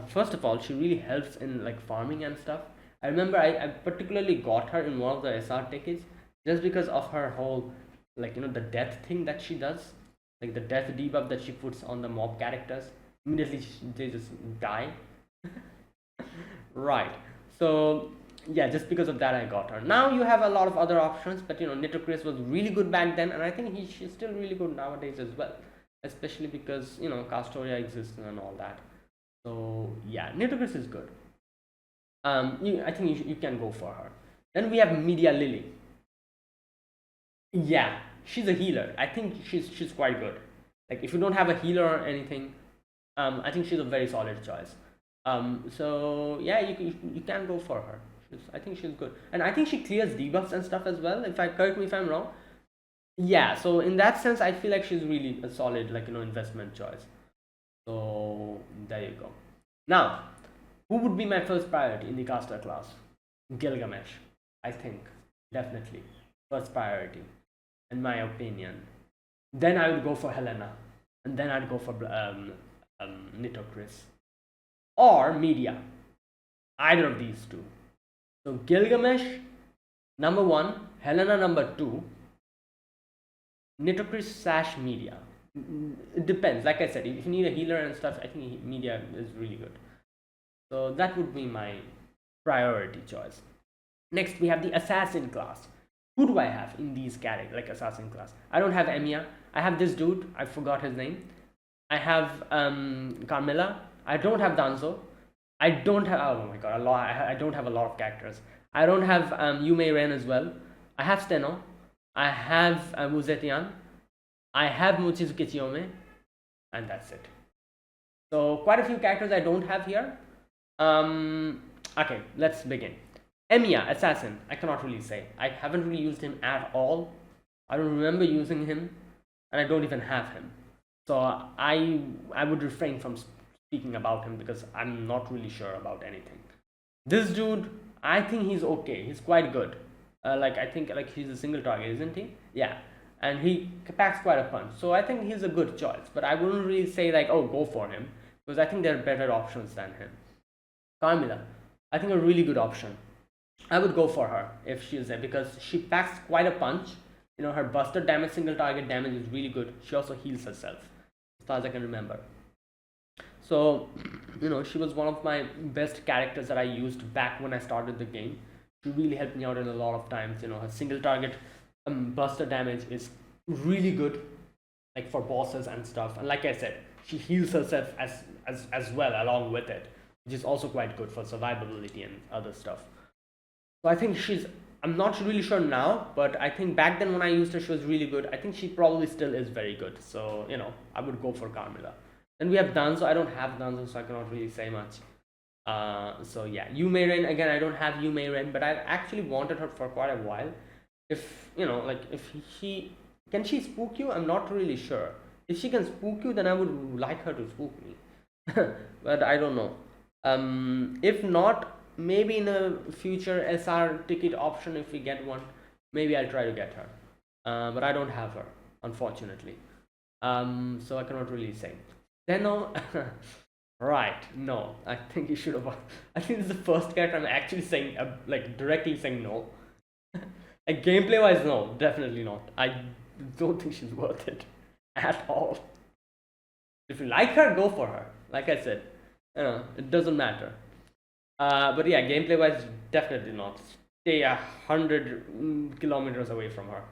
First of all, she really helps in like farming and stuff. I remember I particularly got her in one of the SR tickets just because of her whole, like, the death thing that she does, like the death debuff that she puts on the mob characters. Immediately they just die. Right. So yeah, just because of that I got her. Now you have a lot of other options, but Nitocris was really good back then, and I think she's still really good nowadays as well, especially because Castoria exists and all that. So yeah, Nitocris is good. I think you can go for her. Then we have Media Lily. Yeah, she's a healer. I think she's quite good. Like if you don't have a healer or anything, I think she's a very solid choice. So yeah, you can go for her. I think she's good, and I think she clears debuffs and stuff as well. Correct me if I'm wrong. Yeah, so in that sense, I feel like she's really a solid, like, investment choice. So there you go. Now, who would be my first priority in the caster class? Gilgamesh, I think, definitely first priority, in my opinion. Then I would go for Helena, and then I'd go for Nitocris or Media. Either of these two. So Gilgamesh number 1, Helena number 2, Nitocris / Media. It depends. Like I said, if you need a healer and stuff, I think Media is really good. So that would be my priority choice. Next, we have the assassin class. Who do I have in these categories, like assassin class? I don't have Emiya. I have this dude. I forgot his name. I have Carmilla. I don't have Danzo. I don't have, oh my god, I don't have a lot of characters. I don't have Yume Ren as well. I have Steno. I have Muzetian. I have Mochizuki Chiyome. And that's it. So quite a few characters I don't have here. Okay, let's begin. Emiya, Assassin, I cannot really say. I haven't really used him at all. I don't remember using him, and I don't even have him. So I would refrain from speaking about him because I'm not really sure about anything. This dude, I think he's okay. He's quite good. I think he's a single target, isn't he? Yeah, and he packs quite a punch. So I think he's a good choice. But I wouldn't really say oh, go for him, because I think there are better options than him. Carmilla, I think a really good option. I would go for her if she is there because she packs quite a punch. Her buster damage, single target damage is really good. She also heals herself, as far as I can remember. So, she was one of my best characters that I used back when I started the game. She really helped me out in a lot of times. Her single target buster damage is really good, like for bosses and stuff. And like I said, she heals herself as well along with it, which is also quite good for survivability and other stuff. So I think I'm not really sure now, but I think back then when I used her, she was really good. I think she probably still is very good. So, I would go for Carmilla. Then we have Danzo. I don't have Danzo, so I cannot really say much. So yeah, Yume Ren, again, I don't have Yume Ren, but I actually wanted her for quite a while. If, if can she spook you? I'm not really sure. If she can spook you, then I would like her to spook me. But I don't know. If not, maybe in a future SR ticket option, if we get one, maybe I'll try to get her. But I don't have her, unfortunately. So I cannot really say. Zeno, right? No, I think you should have. I think this is the first character I'm actually saying, like directly saying no. Like gameplay wise, no, definitely not. I don't think she's worth it at all. If you like her, go for her. Like I said, it doesn't matter. But yeah, gameplay wise, definitely not. Stay 100 kilometers away from her.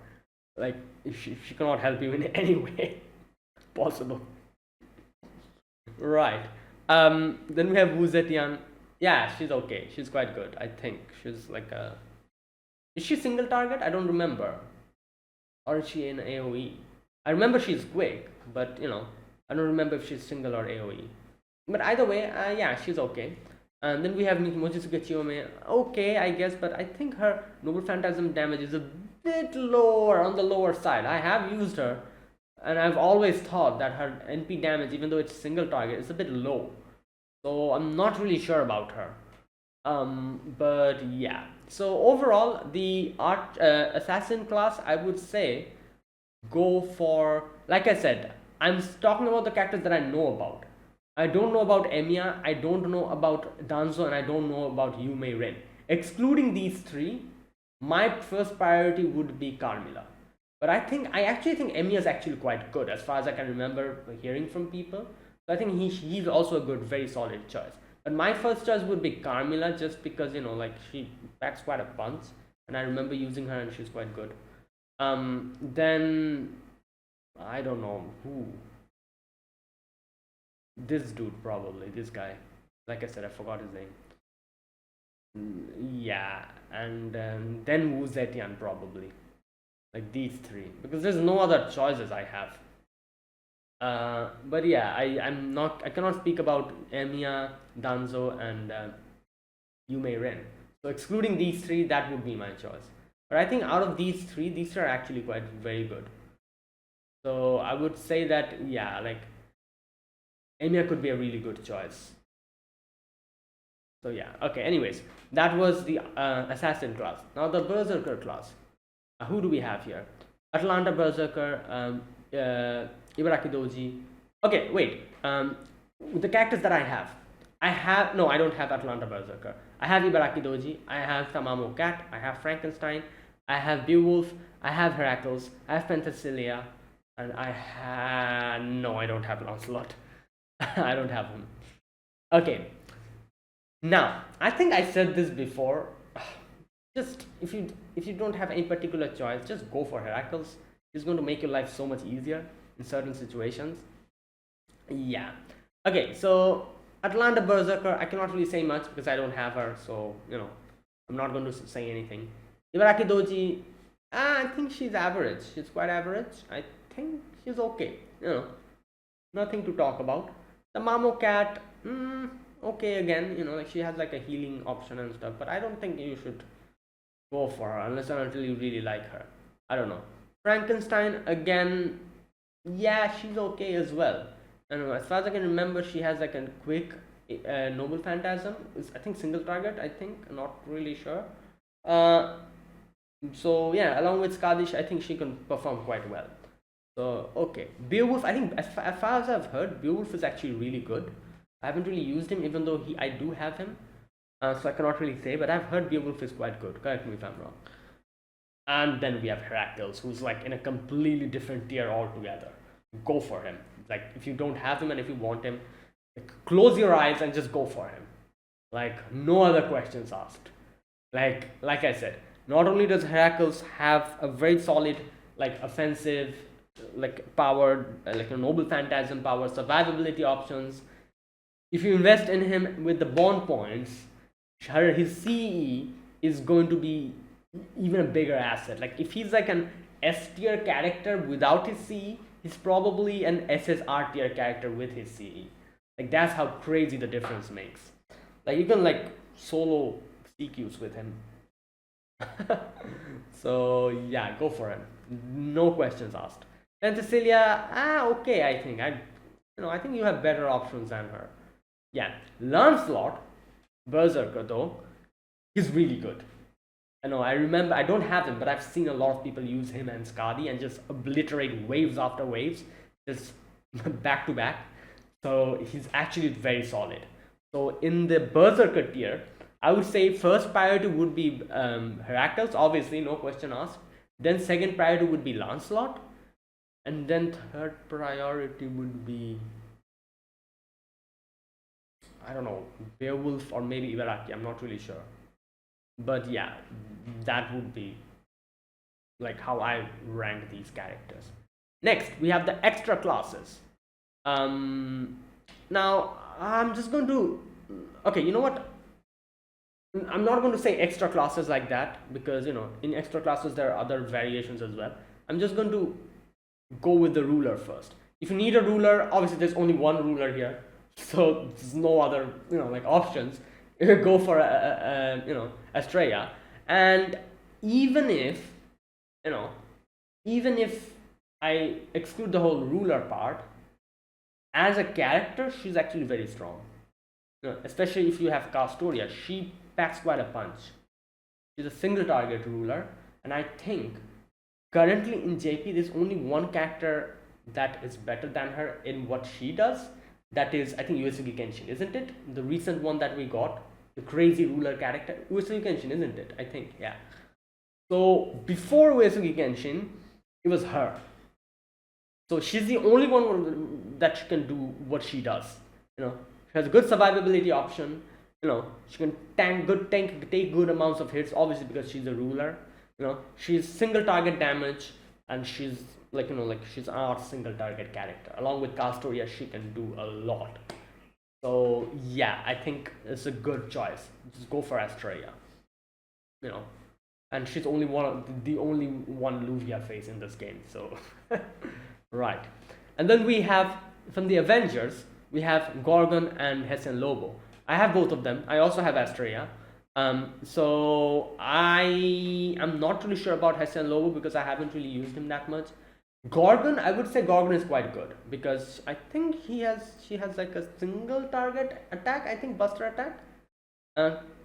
Like she cannot help you in any way possible. Right. Then we have Wu Zetian. Yeah, she's okay. She's quite good. I think she's like a. Is she single target? I don't remember. Or is she in AOE? I remember she's quick, but I don't remember if she's single or AOE. But either way, yeah, she's okay. And then we have Mochizuke Chiyome. Okay, I guess, but I think her Noble Phantasm damage is a bit lower, on the lower side. I have used her, and I've always thought that her NP damage, even though it's single target, is a bit low. So I'm not really sure about her. But yeah. So overall, the assassin class, I would say, go for, like I said, I'm talking about the characters that I know about. I don't know about Emiya, I don't know about Danzo, and I don't know about Yume Ren. Excluding these three, my first priority would be Carmilla. But I actually think Emiya is actually quite good, as far as I can remember hearing from people. So I think he's also a good, very solid choice. But my first choice would be Carmilla, just because like she packs quite a punch, and I remember using her, and she's quite good. Then I don't know who. This dude, probably this guy. Like I said, I forgot his name. Yeah, and then Wu Zetian, probably. Like these three, because there's no other choices I have. But yeah, I cannot speak about Emiya, Danzo, and Yume Ren. So excluding these three, that would be my choice. But I think out of these three are actually quite very good. So I would say that, yeah, like Emiya could be a really good choice. So yeah, okay, anyways, that was the assassin class. Now the berserker class. Who do we have here? Atlanta Berserker, Ibaraki Doji. Okay, wait. The characters that I have, no, I don't have Atlanta Berserker. I have Ibaraki Doji, I have Tamamo Cat, I have Frankenstein, I have Beowulf, I have Heracles, I have Penthesilea, and no, I don't have Lancelot. I don't have him. Okay. Now, I think I said this before. Just if you don't have any particular choice, just go for Heracles. He's going to make your life so much easier in certain situations. Yeah. Okay, so Atlanta Berserker, I cannot really say much because I don't have her, so I'm not going to say anything. Ibaraki Doji, I think she's average. She's quite average. I think she's okay. Nothing to talk about. The Mamo Cat, okay again. Like she has like a healing option and stuff, but I don't think you should go for her unless and until you really like her. I don't know. Frankenstein, again, yeah, she's okay as well. I don't know, as far as I can remember, she has like a quick Noble Phantasm. It's, I think, single target, not really sure. So yeah, along with Skadish, I think she can perform quite well. So okay, Beowulf, I think as far as I've heard, Beowulf is actually really good. I haven't really used him, even though I do have him. So I cannot really say, but I've heard Beowulf is quite good. Correct me if I'm wrong. And then we have Heracles, who's like in a completely different tier altogether. Go for him. Like if you don't have him and if you want him, Like, close your eyes and just go for him. Like, no other questions asked. Like I said, not only does Heracles have a very solid like offensive, like powered, like a noble phantasm power, survivability options. If you invest in him with the bond points, his CE is going to be even a bigger asset. Like if he's like an S tier character without his CE, he's probably an SSR tier character with his CE. Like that's how crazy the difference makes. Like you can like solo CQs with him. So yeah, go for him. No questions asked. And Cecilia, okay, I think you have better options than her. Yeah, Lancelot, Berserker though, he's really good. I remember, I don't have him, but I've seen a lot of people use him and Skadi and just obliterate waves after waves, just back to back. So he's actually very solid. So in the Berserker tier, I would say first priority would be Heracles, obviously, no question asked. Then second priority would be Lancelot. And then third priority would be, I don't know, Beowulf or maybe Ibaraki, I'm not really sure. But yeah, that would be like how I rank these characters. Next, we have the extra classes. Now, I'm just going to, okay, you know what? I'm not going to say extra classes like that because, in extra classes, there are other variations as well. I'm just going to go with the ruler first. If you need a ruler, obviously there's only one ruler here, so there's no other like options. Go for Estrella. And even if I exclude the whole ruler part, as a character she's actually very strong. Especially if you have Castoria, she packs quite a punch. She's a single target ruler, and I think currently in JP there's only one character that is better than her in what she does. That is, I think, Uesugi Kenshin, isn't it? The recent one that we got, the crazy ruler character, Uesugi Kenshin, isn't it? I think, yeah. So before Uesugi Kenshin, it was her. So she's the only one that can do what she does. She has a good survivability option. She can take good amounts of hits, obviously because she's a ruler. She's single target damage, and she's she's our single target character. Along with Castoria, she can do a lot. So yeah, I think it's a good choice. Just go for Estrella. And she's the only one Luvia face in this game. So right, and then we have from the Avengers, we have Gorgon and Hessian Lobo. I have both of them. I also have Estrella. So I am not really sure about Hessian Lobo because I haven't really used him that much. Gorgon, I would say Gorgon is quite good because I think she has like a single target attack. I think Buster attack.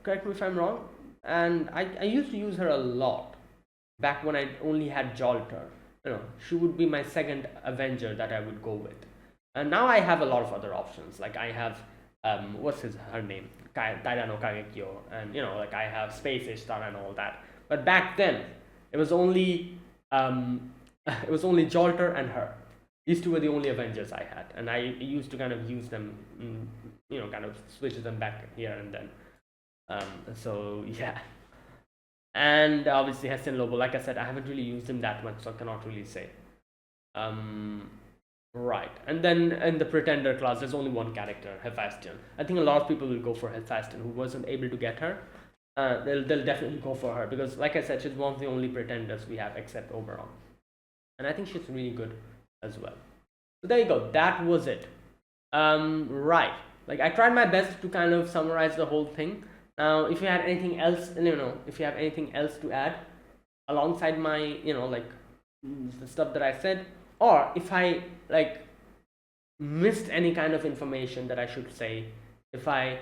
Correct me if I'm wrong. And I used to use her a lot back when I only had Jolter. She would be my second Avenger that I would go with. And now I have a lot of other options. Like I have what's her name? Tairano Kagekyo, and I have Space Ishtar and all that. But back then, it was only Jolter and her. These two were the only Avengers I had, and I used to kind of use them, kind of switch them back here and then. So yeah, and obviously Hessian Lobo. Like I said, I haven't really used him that much, so I cannot really say. Right, and then in the Pretender class, there's only one character, Hephaestion. I think a lot of people will go for Hephaestion who wasn't able to get her. They'll definitely go for her because, like I said, she's one of the only pretenders we have except Oberon, and I think she's really good as well. So there you go. That was it. Right. Like I tried my best to kind of summarize the whole thing. Now, if you had anything else, if you have anything else to add alongside my, the stuff that I said, or if I missed any kind of information that I should say, if I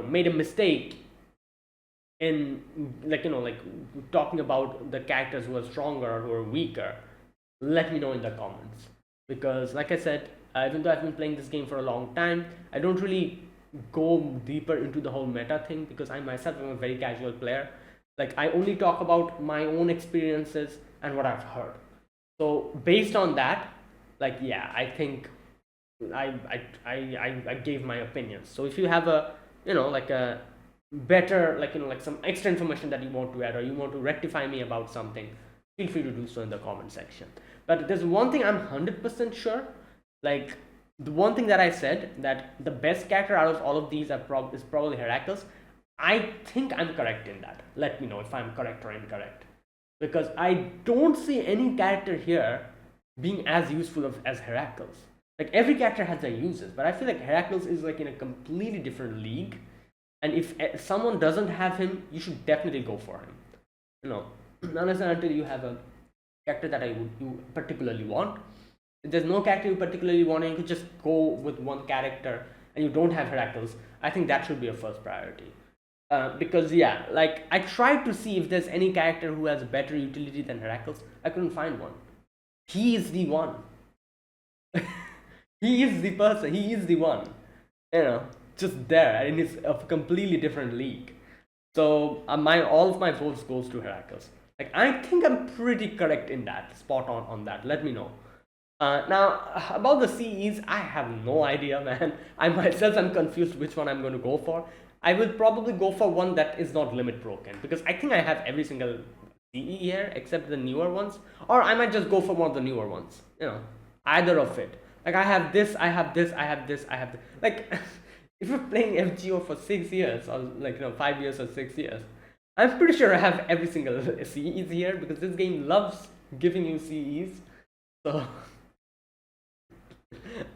made a mistake in talking about the characters who are stronger or who are weaker, let me know in the comments. Because like I said, even though I've been playing this game for a long time, I don't really go deeper into the whole meta thing because I myself am a very casual player. Like I only talk about my own experiences and what I've heard. So based on that, I think I gave my opinions. So if you have a, like a better, like some extra information that you want to add, or you want to rectify me about something, feel free to do so in the comment section. But there's one thing I'm 100% sure, like the one thing that I said, that the best character out of all of these is probably Heracles. I think I'm correct in that. Let me know if I'm correct or incorrect, because I don't see any character here being as useful as Heracles. Like every character has their uses, but I feel like Heracles is like in a completely different league, and if someone doesn't have him, you should definitely go for him. Unless and until you have a character that you particularly want. If there's no character you particularly want, and you could just go with one character, and you don't have Heracles, I think that should be your first priority. Because yeah, like I tried to see if there's any character who has a better utility than Heracles. I couldn't find one. He is the one. He is the person. He is the one. Just there, and it's a completely different league. So all of my votes goes to Heracles. Like I think I'm pretty correct in that, spot on that. Let me know. Now about the CEs, I have no idea, man. I myself am confused which one I'm going to go for. I will probably go for one that is not limit broken, because I think I have every single CE here except the newer ones, or I might just go for one of the newer ones. Either of it. Like I have this, I have this, I have this, I have this. Like if you're playing FGO for 6 years, or 5 years or 6 years, I'm pretty sure I have every single CEs here, because this game loves giving you CEs. So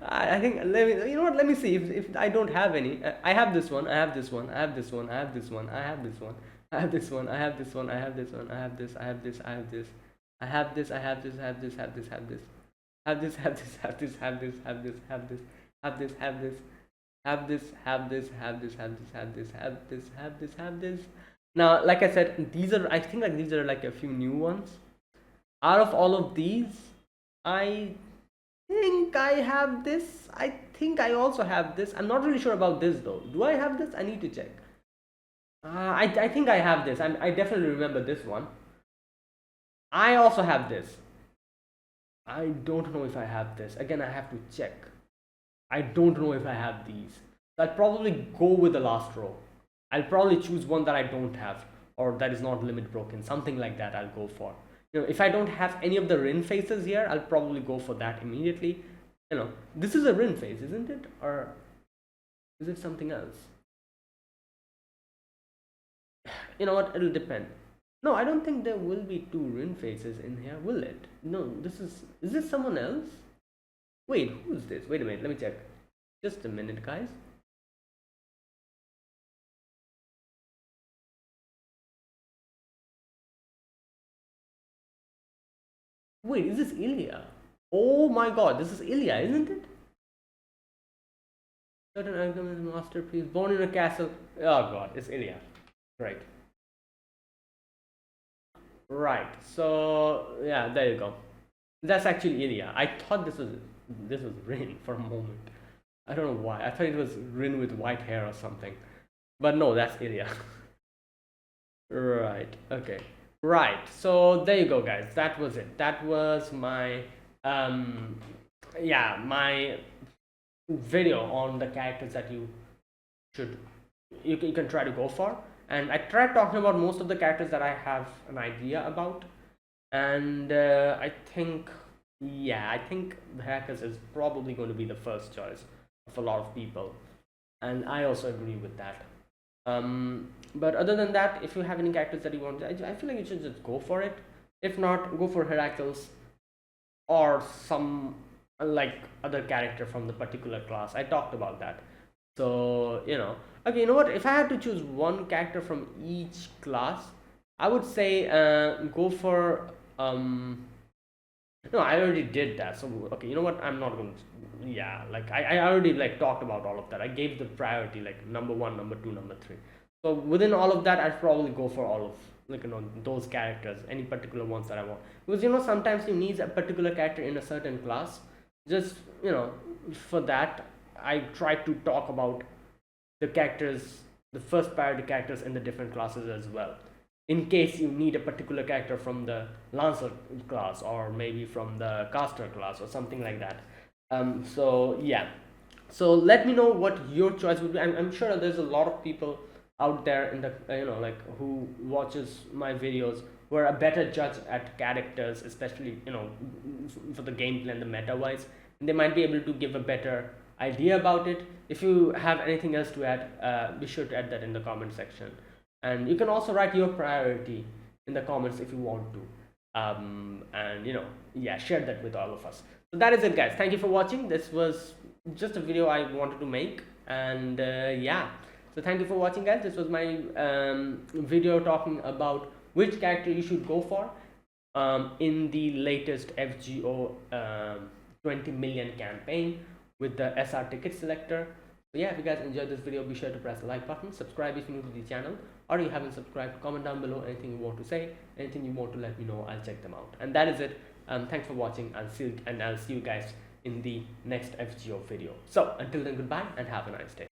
I think let me see if I don't have any. I have this one, I have this one, I have this one, I have this one, I have this one, I have this one, I have this one, I have this one, I have this, I have this, I have this, I have this, I have this, have this, have this, have this, have this, have this, have this, have this, have this, have this, have this, have this, have this, have this, have this, have this, have this, have this, have this, have this. Now, like I said, I think like these are like a few new ones. Out of all of these, I think I have this. I think I also have this. I'm not really sure about this though. Do I have this? I need to check. I think I have this. I definitely remember this one. I also have this. I don't know if I have this. Again, I have to check. I don't know if I have these. I'll probably go with the last row. I'll probably choose one that I don't have, or that is not limit broken. Something like that I'll go for. If I don't have any of the Rin faces here, I'll probably go for that immediately. This is a Rin face, isn't it? Or is it something else? You know what? It'll depend. No, I don't think there will be 2 Rin faces in here, will it? No, is this someone else? Wait, who's this? Wait a minute, let me check. Just a minute, guys. Wait, is this Ilya? Oh my god, this is Ilya, isn't it? Certain alchemist masterpiece, born in a castle. Oh god, it's Ilya. Right. Right. So yeah, there you go. That's actually Ilya. I thought this was Rin for a moment. I don't know why. I thought it was Rin with white hair or something. But no, that's Ilya. Right. Okay. Right. So there you go, guys. That was it. That was my my video on the characters that you can try to go for. And I tried talking about most of the characters that I have an idea about, and I think Heracles is probably going to be the first choice of a lot of people, and I also agree with that. But other than that, if you have any characters that you want, I feel like you should just go for it. If not, go for Heracles or some like other character from the particular class. I talked about that. So okay, you know what, if I had to choose one character from each class, I would say go for no, I already did that. So okay, you know what, I'm not going to, like I already like talked about all of that. I gave the priority like number 1, number 2, number 3. So within all of that, I'd probably go for all of those characters, any particular ones that I want, because sometimes you need a particular character in a certain class. Just for that, I try to talk about the characters, the first priority characters in the different classes as well, in case you need a particular character from the Lancer class, or maybe from the Caster class or something like that. So yeah, so let me know what your choice would be. I'm sure there's a lot of people out there in the like who watches my videos who are a better judge at characters, especially for the gameplay and the meta wise, and they might be able to give a better idea about it. If you have anything else to add, be sure to add that in the comment section, and you can also write your priority in the comments if you want to, and yeah, share that with all of us. So that is it, guys. Thank you for watching. This was just a video I wanted to make, and yeah, so thank you for watching, guys. This was my video talking about which character you should go for in the latest FGO 20 million campaign with the SR Ticket Selector. So yeah, if you guys enjoyed this video, be sure to press the like button, subscribe if you're new to the channel, or you haven't subscribed. Comment down below anything you want to say, anything you want to let me know. I'll check them out. And that is it. Thanks for watching. I'll see you guys in the next FGO video. So until then, goodbye and have a nice day.